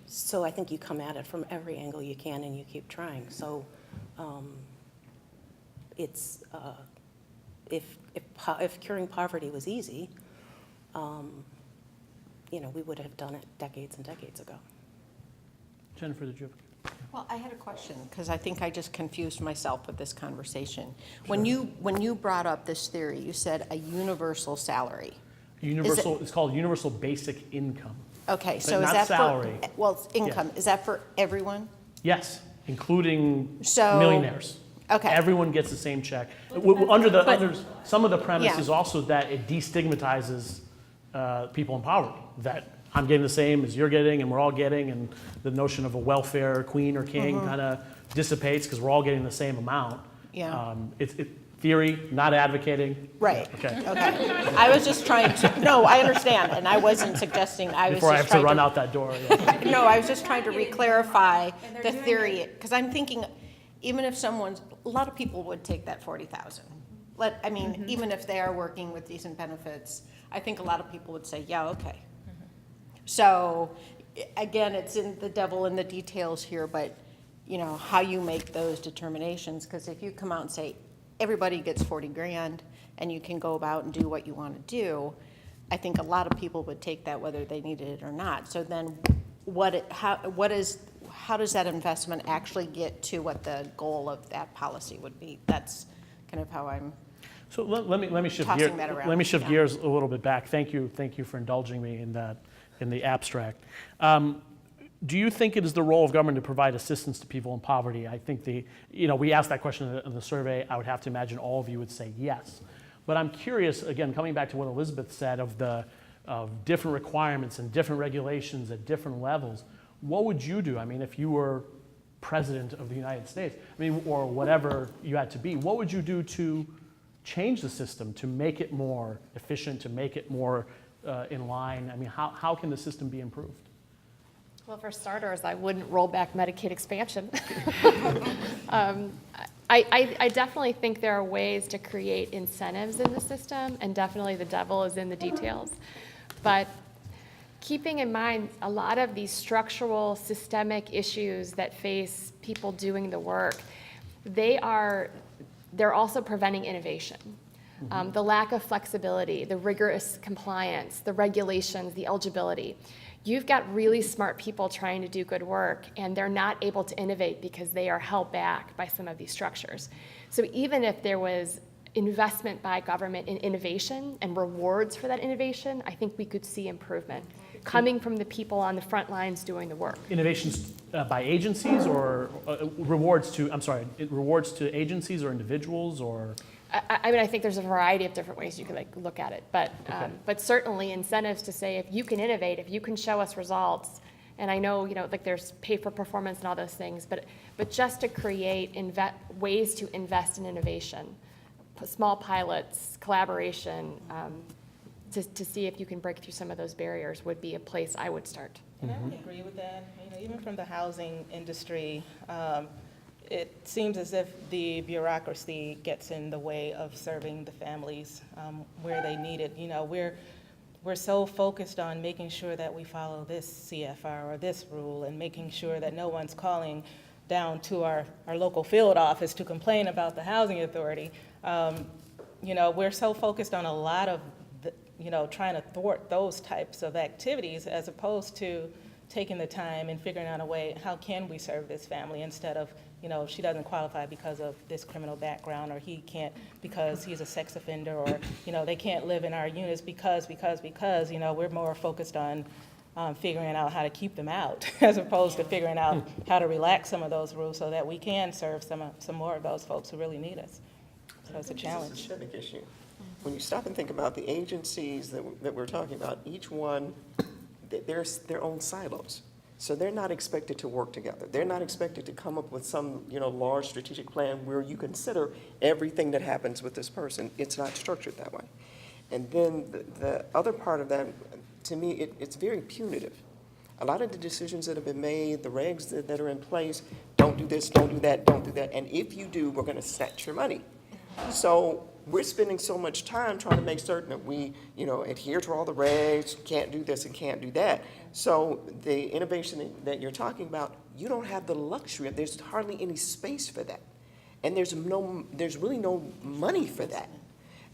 So I think you come at it from every angle you can and you keep trying. So if curing poverty was easy, we would have done it decades and decades ago. Jennifer, did you have? Well, I had a question, because I think I just confused myself with this conversation. When you brought up this theory, you said a universal salary. It's called universal basic income. Okay, But so is not that salary. well, it's income. Yeah. Is that for everyone? Yes, including So- millionaires. Okay. Everyone gets the same check. Some of the premise Yeah. is also that it destigmatizes people in poverty, that I'm getting the same as you're getting and we're all getting, and the notion of a welfare queen or king kind of dissipates because we're all getting the same amount. Yeah. It's theory, not advocating. Right. Okay. Okay. I was just trying to, no, I understand, and I wasn't suggesting, I was Before I just have to trying run out that door. Yeah. No, I was just trying to re-clarify the theory, because I'm thinking, even if a lot of people would take that 40,000. Even if they are working with decent benefits, I think a lot of people would say, yeah, okay. So, again, it's in the devil in the details here, but, how you make those determinations, because if you come out and say, everybody gets 40 grand, and you can go about and do what you want to do, I think a lot of people would take that whether they needed it or not. So then, how does that investment actually get to what the goal of that policy would be? That's kind of how I'm So let me shift tossing gears. that around. Let me shift Yeah. gears a little bit back. Thank you for indulging me in that, in the abstract. Do you think it is the role of government to provide assistance to people in poverty? I think we asked that question in the survey. I would have to imagine all of you would say yes. But I'm curious, again, coming back to what Elizabeth said of different requirements and different regulations at different levels, what would you do? If you were president of the United States, or whatever you had to be, what would you do to change the system, to make it more efficient, to make it more in line? How can the system be improved? Well, for starters, I wouldn't roll back Medicaid expansion. I definitely think there are ways to create incentives in the system, and definitely the devil is in the details. But keeping in mind a lot of these structural, systemic issues that face people doing the work, they're also preventing innovation. The lack of flexibility, the rigorous compliance, the regulations, the eligibility. You've got really smart people trying to do good work, and they're not able to innovate because they are held back by some of these structures. So even if there was investment by government in innovation and rewards for that innovation, I think we could see improvement coming from the people on the front lines doing the work. Innovations by agencies or rewards to agencies or individuals or? I mean, I think there's a variety of different ways you could look at it, but certainly incentives to say if you can innovate, if you can show us results, and I know there's pay for performance and all those things, but just to create ways to invest in innovation, small pilots, collaboration, to see if you can break through some of those barriers would be a place I would start. And I would agree with that. Even from the housing industry, it seems as if the bureaucracy gets in the way of serving the families where they need it. We're so focused on making sure that we follow this CFR or this rule and making sure that no one's calling down to our local field office to complain about the housing authority. We're so focused on a lot of trying to thwart those types of activities as opposed to taking the time and figuring out a way, how can we serve this family instead of, she doesn't qualify because of this criminal background, or he can't because he's a sex offender, or, they can't live in our units because, we're more focused on figuring out how to keep them out as opposed to figuring out how to relax some of those rules so that we can serve some more of those folks who really need us. So it's a challenge. It's a systemic issue. When you stop and think about the agencies that we're talking about, each one, there's their own silos. So they're not expected to work together. They're not expected to come up with some, large strategic plan where you consider everything that happens with this person. It's not structured that way. And then the other part of that, to me, it's very punitive. A lot of the decisions that have been made, the regs that are in place, don't do this, don't do that, don't do that. And if you do, we're going to snatch your money. So we're spending so much time trying to make certain that we, adhere to all the regs, can't do this and can't do that. So the innovation that you're talking about, you don't have the luxury of, there's hardly any space for that. And there's really no money for that.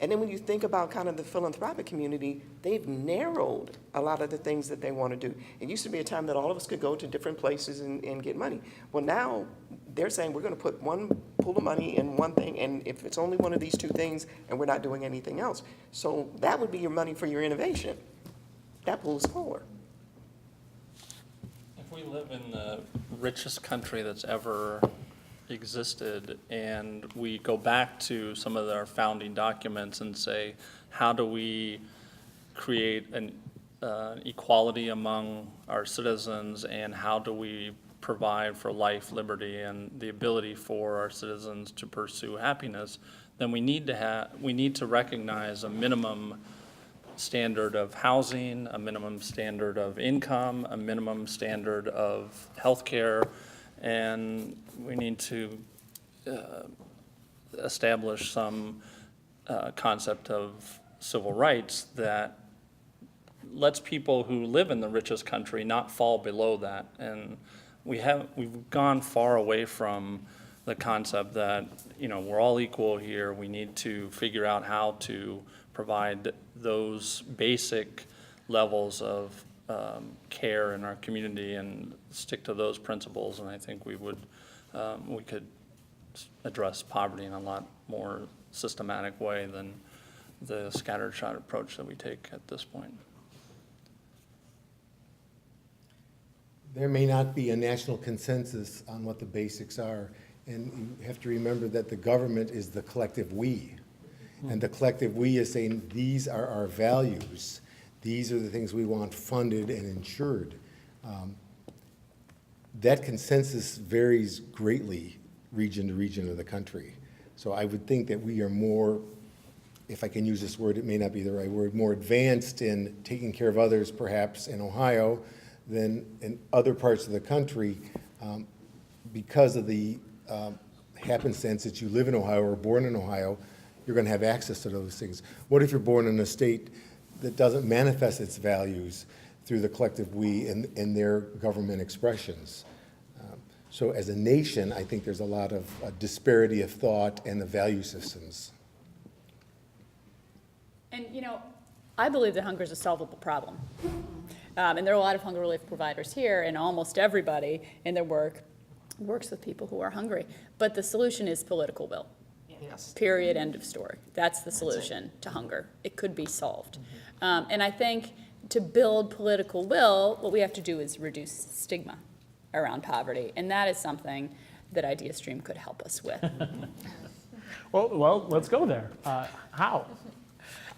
And then when you think about kind of the philanthropic community, they've narrowed a lot of the things that they want to do. It used to be a time that all of us could go to different places and get money. Well, now they're saying we're going to put one pool of money in one thing, and if it's only one of these two things, and we're not doing anything else. So that would be your money for your innovation. That pool is smaller. If we live in the richest country that's ever existed, and we go back to some of our founding documents and say, how do we create an equality among our citizens, and how do we provide for life, liberty, and the ability for our citizens to pursue happiness, then we need to recognize a minimum standard of housing, a minimum standard of income, a minimum standard of healthcare, and we need to establish some concept of civil rights that lets people who live in the richest country not fall below that. And we've gone far away from the concept that, we're all equal here. We need to figure out how to provide those basic levels of care in our community and stick to those principles. And I think we could address poverty in a lot more systematic way than the scattershot approach that we take at this point. There may not be a national consensus on what the basics are, and you have to remember that the government is the collective we. And the collective we is saying, these are our values. These are the things we want funded and insured. That consensus varies greatly region to region of the country. So I would think that we are more, if I can use this word, it may not be the right word, more advanced in taking care of others perhaps in Ohio than in other parts of the country because of the happenstance that you live in Ohio or born in Ohio. You're going to have access to those things. What if you're born in a state that doesn't manifest its values through the collective we in their government expressions. So as a nation, I think there's a lot of disparity of thought and the value systems. And, I believe that hunger is a solvable problem. And there are a lot of hunger relief providers here, and almost everybody in their work works with people who are hungry. But the solution is political will. Yes. Period, end of story. That's the solution to hunger. It could be solved. And I think to build political will, what we have to do is reduce stigma around poverty. And that is something that ideastream could help us with. Well, let's go there. How?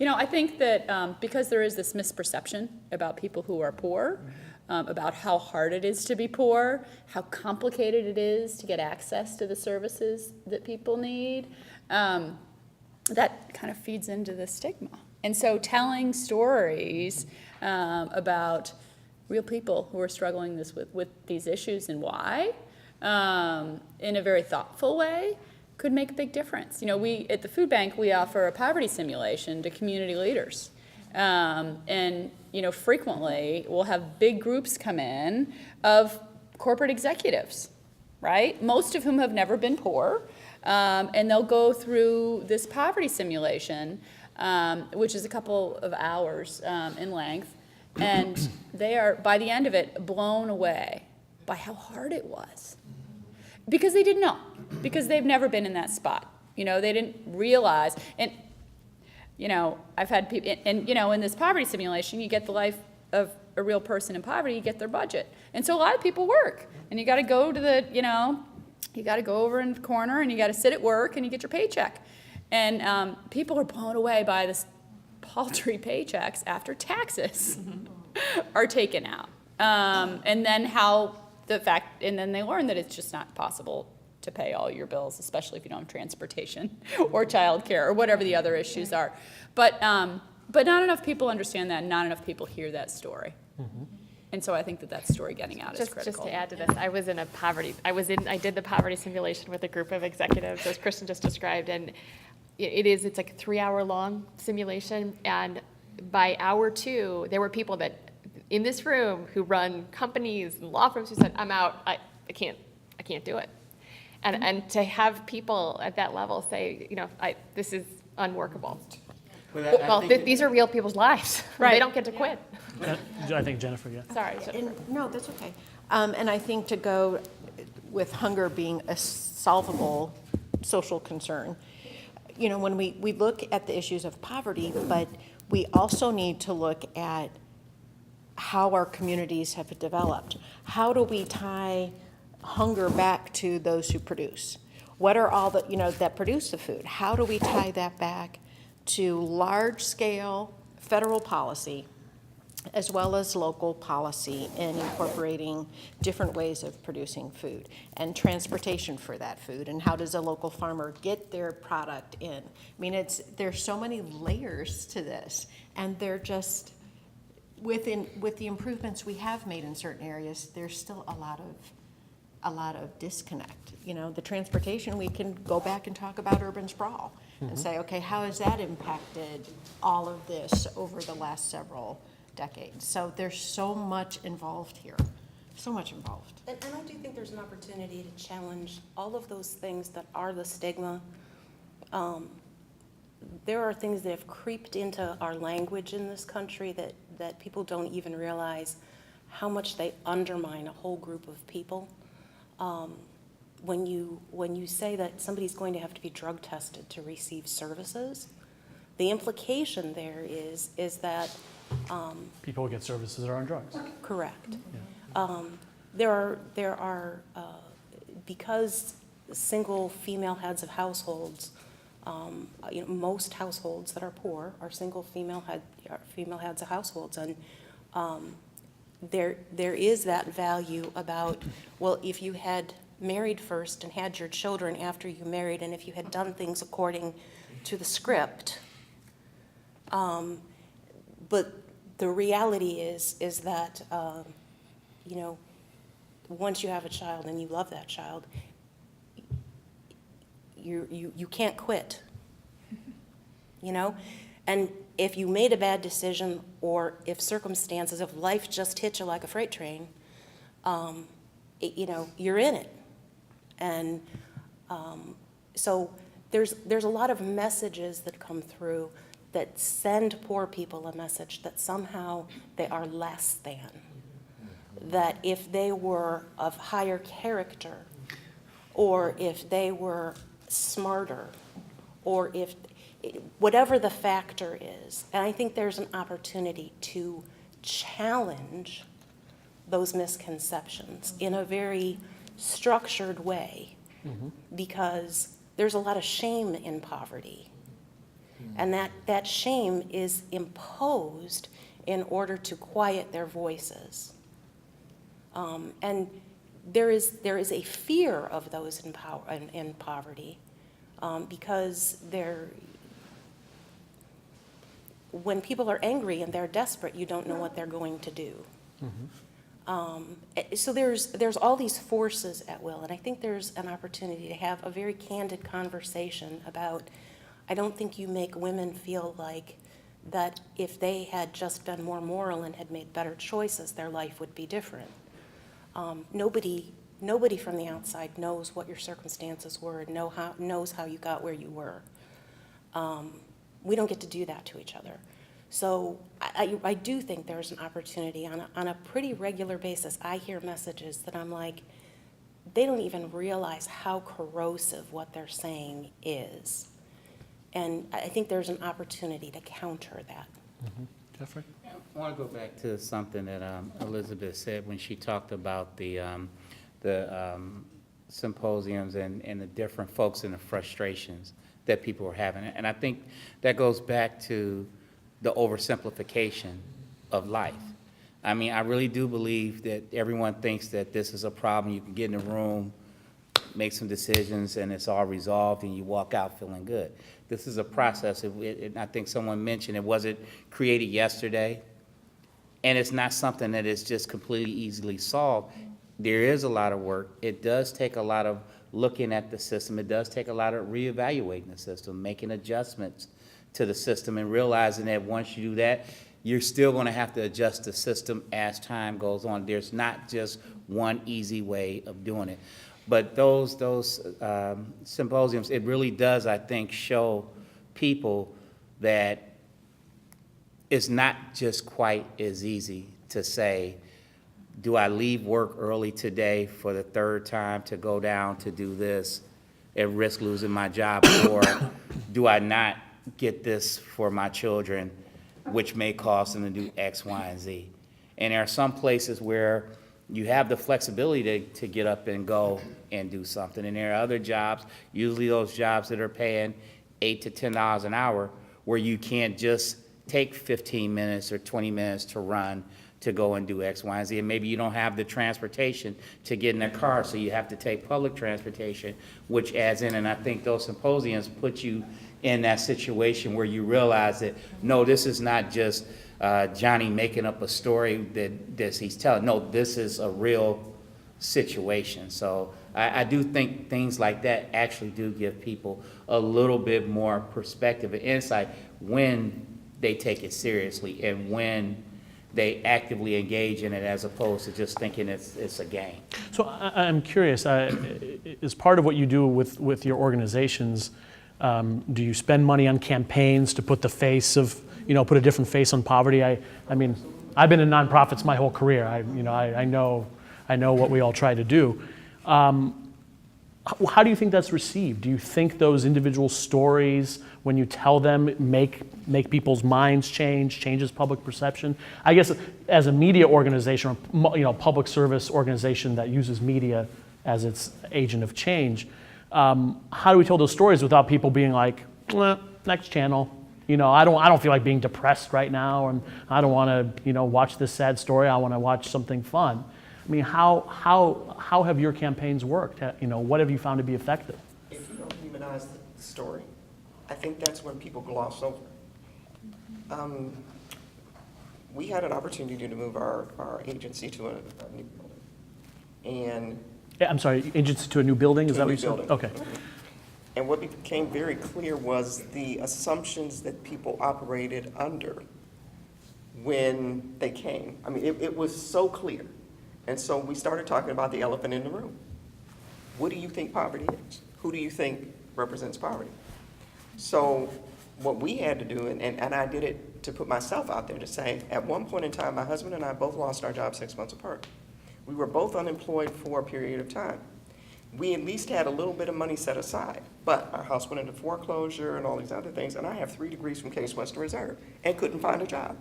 I think that because there is this misperception about people who are poor, about how hard it is to be poor, how complicated it is to get access to the services that people need, that kind of feeds into the stigma. And so telling stories about real people who are struggling with these issues and why, in a very thoughtful way, could make a big difference. We at the food bank, we offer a poverty simulation to community leaders. And frequently we'll have big groups come in of corporate executives, right? Most of whom have never been poor. And they'll go through this poverty simulation, which is a couple of hours in length. And they are, by the end of it, blown away by how hard it was. Because they didn't know, because they've never been in that spot. They didn't realize, and, I've had people, and, in this poverty simulation, you get the life of a real person in poverty, you get their budget. And so a lot of people work, and you gotta go to the, you gotta go over in the corner, and you gotta sit at work, and you get your paycheck. And people are blown away by this paltry paychecks after taxes are taken out. And then and then they learn that it's just not possible to pay all your bills, especially if you don't have transportation or childcare or whatever the other issues are. But not enough people understand that, and not enough people hear that story. And so I think that story getting out is critical. Just to add to this, I did the poverty simulation with a group of executives, as Kristen just described, and it's like a 3-hour long simulation, and by hour 2, there were people that in this room who run companies and law firms who said, I'm out, I can't do it. And to have people at that level say, this is unworkable. These are real people's lives. Right. They don't get to quit. I think Jennifer, yeah. Sorry. No, that's okay. And I think to go with hunger being a solvable social concern, when we look at the issues of poverty, but we also need to look at how our communities have developed. How do we tie hunger back to those who produce? What are all the, that produce the food? How do we tie that back to large-scale federal policy as well as local policy in incorporating different ways of producing food and transportation for that food, and how does a local farmer get their product in? I mean, there's so many layers to this, and they're just, with the improvements we have made in certain areas, there's still a lot of disconnect. The transportation, we can go back and talk about urban sprawl and say, okay, how has that impacted all of this over the last several decades? So there's so much involved here, so much involved. And I do think there's an opportunity to challenge all of those things that are the stigma. There are things that have creeped into our language in this country that people don't even realize how much they undermine a whole group of people. When you say that somebody's going to have to be drug tested to receive services, the implication there is that people get services that are on drugs. Correct. Yeah. There are because single female heads of households, most households that are poor are single female heads of households, and there is that value about, well, if you had married first and had your children after you married, and if you had done things according to the script, but the reality is that once you have a child and you love that child, you can't quit, and And if you made a bad decision, or if circumstances of life just hit you like a freight train, you're in it. And so there's a lot of messages that come through that send poor people a message that somehow they are less than. That if they were of higher character, or if they were smarter, or if whatever the factor is, and I think there's an opportunity to challenge those misconceptions in a very structured way, because there's a lot of shame in poverty. And that shame is imposed in order to quiet their voices. And there is a fear of those in poverty, because when people are angry and they're desperate, you don't know what they're going to do. So there's all these forces at will, and I think there's an opportunity to have a very candid conversation about, I don't think you make women feel like that if they had just been more moral and had made better choices, their life would be different. Nobody from the outside knows what your circumstances were and knows how you got where you were. We don't get to do that to each other. So I do think there's an opportunity on a pretty regular basis. I hear messages that I'm like, they don't even realize how corrosive what they're saying is. And I think there's an opportunity to counter that. Jeffrey? I want to go back to something that Elizabeth said when she talked about the symposiums and the different folks and the frustrations that people were having. And I think that goes back to the oversimplification of life. I mean, I really do believe that everyone thinks that this is a problem. You can get in a room, make some decisions, and it's all resolved, and you walk out feeling good. This is a process. I think someone mentioned it wasn't created yesterday, and it's not something that is just completely easily solved. There is a lot of work. It does take a lot of looking at the system. It does take a lot of reevaluating the system, making adjustments to the system, and realizing that once you do that, you're still going to have to adjust the system as time goes on. There's not just one easy way of doing it. But those symposiums, it really does, I think, show people that it's not just quite as easy to say, do I leave work early today for the third time to go down to do this and risk losing my job, or do I not get this for my children, which may cause them to do X, Y, and Z. And there are some places where you have the flexibility to get up and go and do something. And there are other jobs, usually those jobs that are paying $8 to $10 an hour, where you can't just take 15 minutes or 20 minutes to run to go and do X, Y, and Z. And maybe you don't have the transportation to get in a car, so you have to take public transportation, which adds in. And I think those symposiums put you in that situation where you realize that, no, this is not just Johnny making up a story that he's telling. No, this is a real situation. So I do think things like that actually do give people a little bit more perspective and insight when they take it seriously and when they actively engage in it, as opposed to just thinking it's a game. So I'm curious, is part of what you do with your organizations, do you spend money on campaigns to put the face of, put a different face on poverty? I mean, I've been in nonprofits my whole career. I know what we all try to do. How do you think that's received? Do you think those individual stories, when you tell them, make people's minds changes public perception? I guess as a media organization, or public service organization that uses media as its agent of change, how do we tell those stories without people being like, next channel? I don't feel like being depressed right now, and I don't want to watch this sad story. I want to watch something fun. I mean, how have your campaigns worked? What have you found to be effective? If you don't humanize the story, I think that's when people gloss over. We had an opportunity to move our agency to a new building. And I'm sorry, agency to a new building? Is that what you said? building. Okay. And what became very clear was the assumptions that people operated under when they came. I mean, it was so clear. And so we started talking about the elephant in the room. What do you think poverty is? Who do you think represents poverty? So what we had to do, and I did it to put myself out there to say, at one point in time, my husband and I both lost our jobs 6 months apart. We were both unemployed for a period of time. We at least had a little bit of money set aside, but our house went into foreclosure and all these other things, and I have 3 degrees from Case Western Reserve and couldn't find a job.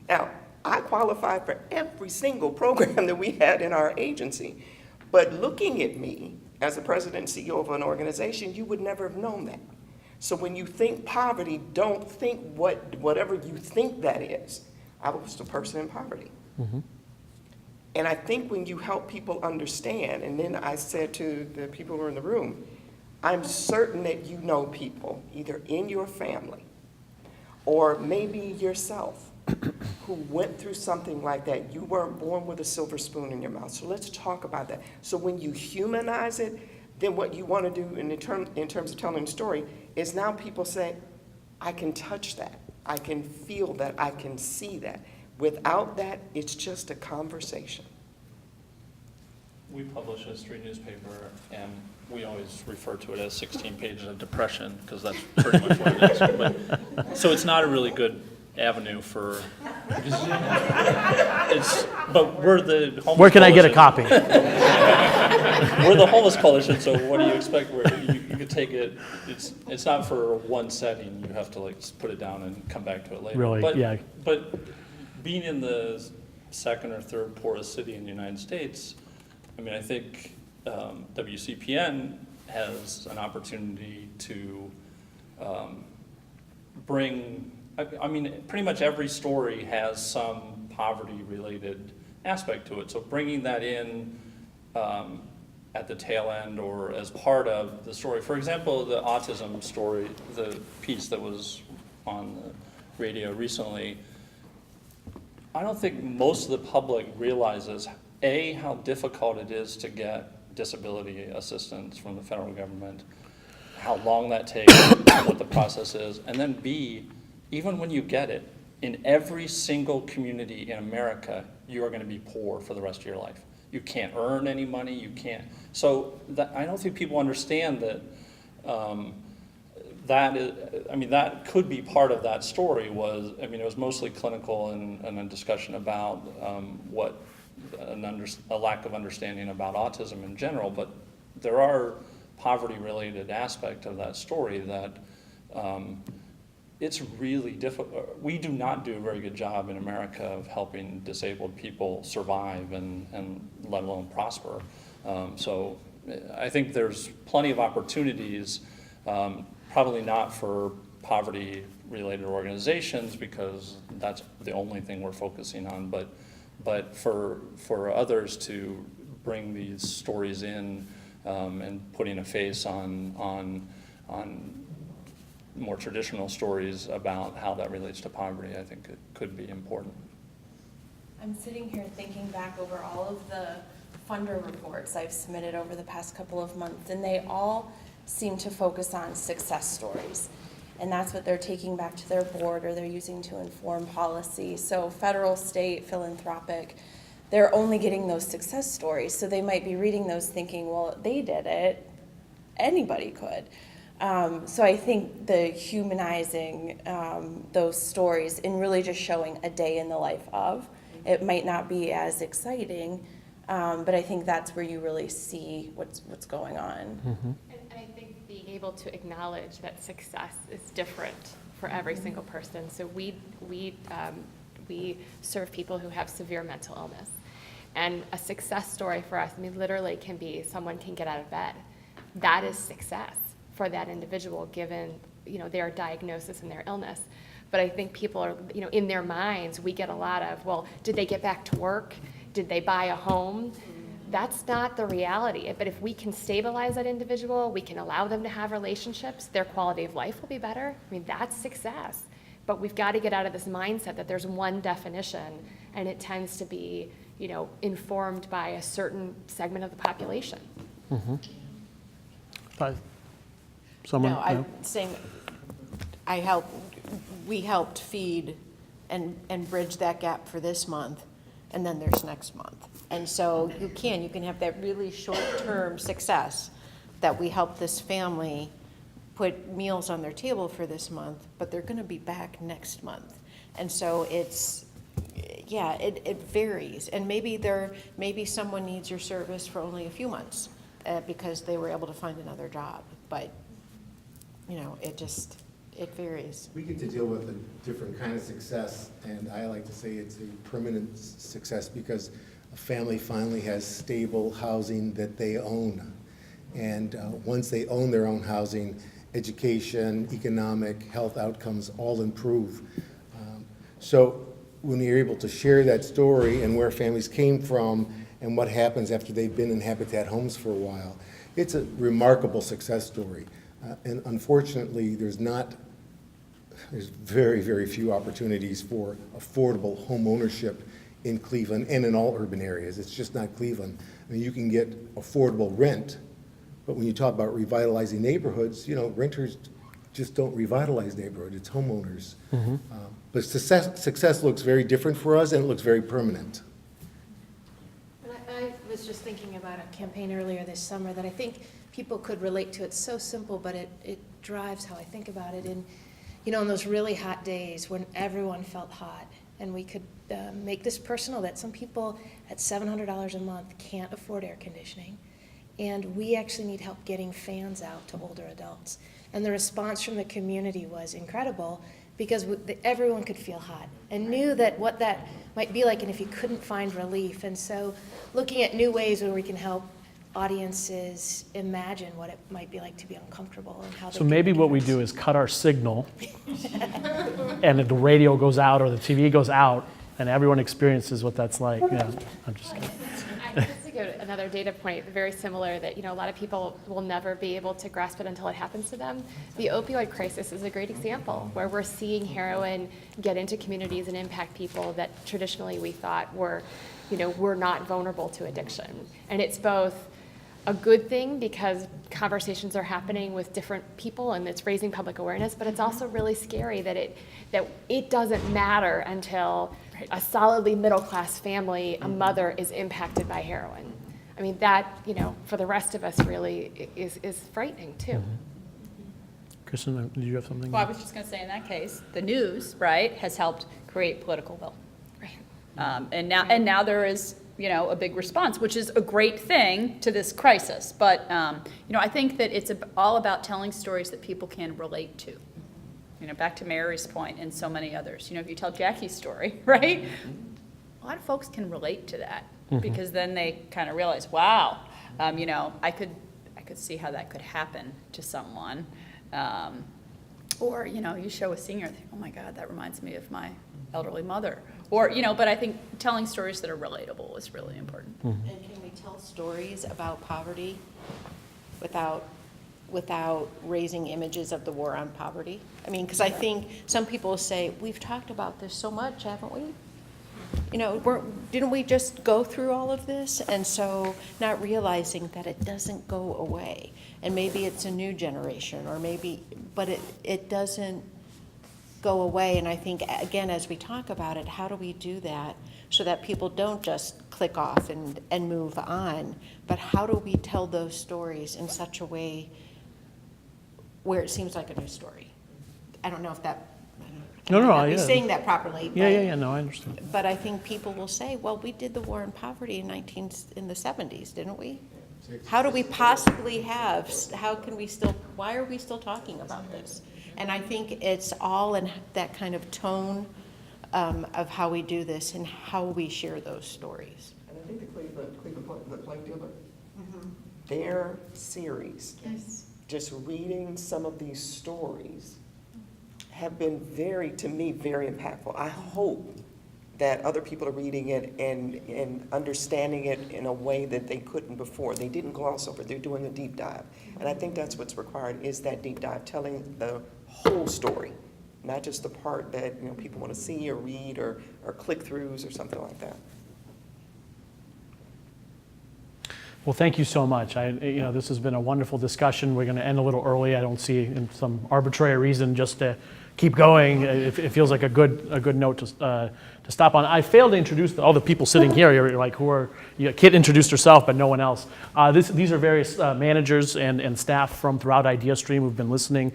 Now, I qualified for every single program that we had in our agency, but looking at me as the president and CEO of an organization, you would never have known that. So when you think poverty, don't think whatever you think that is. I was the person in poverty. Mm-hmm. And I think when you help people understand, and then I said to the people who are in the room, I'm certain that you know people, either in your family or maybe yourself, who went through something like that. You weren't born with a silver spoon in your mouth. So let's talk about that. So when you humanize it, then what you want to do in terms of telling the story is now people say, I can touch that. I can feel that. I can see that. Without that, it's just a conversation. We publish a street newspaper, and we always refer to it as 16 pages of depression, because that's pretty much what it is. But, so it's not a really good avenue for, but we're the homeless Where can I get a coalition. copy? We're the homeless coalition, so what do you expect? You could take it, it's not for one setting, you have to like put it down and come back to it later. Really, But, yeah. But being in the second or third poorest city in the United States, I mean, I think WCPN has an opportunity to bring, I mean, pretty much every story has some poverty-related aspect to it. So bringing that in at the tail end or as part of the story. For example, the autism story, the piece that was on the radio recently, I don't think most of the public realizes, A, how difficult it is to get disability assistance from the federal government, how long that takes, what the process is, and then B, even when you get it, in every single community in America, you are going to be poor for the rest of your life. You can't earn any money, you can't. So I don't think people understand that that could be part of that story was, I mean, it was mostly clinical and a discussion about a lack of understanding about autism in general, but there are poverty-related aspects of that story that it's really difficult. We do not do a very good job in America of helping disabled people survive and let alone prosper. So I think there's plenty of opportunities, probably not for poverty-related organizations because that's the only thing we're focusing on, but for others to bring these stories in and putting a face on more traditional stories about how that relates to poverty, I think it could be important. I'm sitting here thinking back over all of the funder reports I've submitted over the past couple of months, and they all seem to focus on success stories. And that's what they're taking back to their board or they're using to inform policy. So federal, state, philanthropic, they're only getting those success stories. So they might be reading those thinking, well, they did it, anybody could. So I think the humanizing those stories and really just showing a day in the life of, it might not be as exciting, but I think that's where you really see what's going on. Mm-hmm. And I think being able to acknowledge that success is different for every single person. So we serve people who have severe mental illness. And a success story for us, I mean, literally can be someone can get out of bed. That is success for that individual given, their diagnosis and their illness. But I think people are, in their minds, we get a lot of, well, did they get back to work? Did they buy a home? That's not the reality. But if we can stabilize that individual, we can allow them to have relationships, their quality of life will be better. I mean, that's success. But we've got to get out of this mindset that there's one definition, and it tends to be, informed by a certain segment of the population. Mm-hmm. Someone? No, I'm saying, we helped feed and bridge that gap for this month, and then there's next month. And so you can have that really short-term success that we helped this family put meals on their table for this month, but they're gonna be back next month. And so it varies. And maybe someone needs your service for only a few months because they were able to find another job. But, it varies. We get to deal with a different kind of success, and I like to say it's a permanent success because a family finally has stable housing that they own. And once they own their own housing, education, economic, health outcomes all improve. So when you're able to share that story and where families came from and what happens after they've been in Habitat homes for a while, it's a remarkable success story. And unfortunately, there's very, very few opportunities for affordable home ownership in Cleveland and in all urban areas. It's just not Cleveland. I mean, you can get affordable rent, but when you talk about revitalizing neighborhoods, renters just don't revitalize neighborhoods, it's homeowners. But success looks very different for us, and it looks very permanent. I was just thinking about a campaign earlier this summer that I think people could relate to. It's so simple, but it drives how I think about it. And, in those really hot days when everyone felt hot, and we could make this personal, that some people at $700 a month can't afford air conditioning, and we actually need help getting fans out to older adults. And the response from the community was incredible because everyone could feel hot and knew that what that might be like and if you couldn't find relief. And so looking at new ways where we can help audiences imagine what it might be like to be uncomfortable and how they So can maybe make what we difference. do is cut our signal, and if the radio goes out or the TV goes out, and everyone experiences what that's like. Yeah, I'm just kidding. Just to give another data point, very similar, that a lot of people will never be able to grasp it until it happens to them. The opioid crisis is a great example where we're seeing heroin get into communities and impact people that traditionally we thought were not vulnerable to addiction. And it's both a good thing because conversations are happening with different people and it's raising public awareness, but it's also really scary that it doesn't matter until a solidly middle-class family, a mother, is impacted by heroin. I mean, that, for the rest of us really is frightening too. Kristen, did you have something? Well, I was just going to say, in that case, the news, right, has helped create political will. Right. And now there is, a big response, which is a great thing to this crisis. But, I think that it's all about telling stories that people can relate to. Back to Mary's point and so many others. If you tell Jackie's story, right, a lot of folks can relate to that because then they kind of realize, wow, I could see how that could happen to someone. Or, you show a senior and think, oh my God, that reminds me of my elderly mother. Or, but I think telling stories that are relatable is really important. And can we tell stories about poverty without raising images of the war on poverty? I mean, because I think some people say, we've talked about this so much, haven't we? Didn't we just go through all of this? And so not realizing that it doesn't go away. And maybe it's a new generation, but it doesn't go away. And I think, again, as we talk about it, how do we do that so that people don't just click off and move on, but how do we tell those stories in such a way where it seems like a new story? I don't know if that, No, I'm yeah. saying that properly. Yeah, no, I understand. But I think people will say, well, we did the war on poverty in the 70s, didn't we? How do we possibly why are we still talking about this? And I think it's all in that kind of tone of how we do this and how we share those stories. And I think the Plague Dealer, their series, just reading some of these stories have been to me, very impactful. I hope that other people are reading it and understanding it in a way that they couldn't before. They didn't gloss over, they're doing a deep dive. And I think that's what's required, is that deep dive, telling the whole story, not just the part that people want to see or read or click-throughs or something like that. Well, thank you so much. This has been a wonderful discussion. We're going to end a little early. I don't see in some arbitrary reason just to keep going. It feels like a good note to stop on. I failed to introduce all the people sitting here. You're like, Kit introduced herself, but no one else. These are various managers and staff from throughout ideastream who've been listening,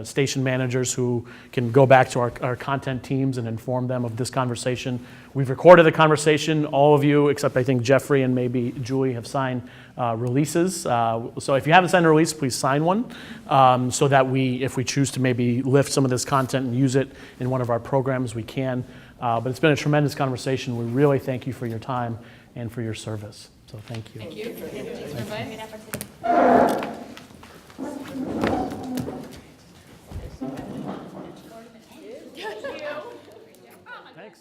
station managers who can go back to our content teams and inform them of this conversation. We've recorded the conversation. All of you, except I think Jeffrey and maybe Julie, have signed releases. So if you haven't signed a release, please sign one so that if we choose to maybe lift some of this content and use it in one of our programs, we can. But it's been a tremendous conversation. We really thank you for your time and for your service. So thank you. Thank you. Thanks for inviting me. Thanks.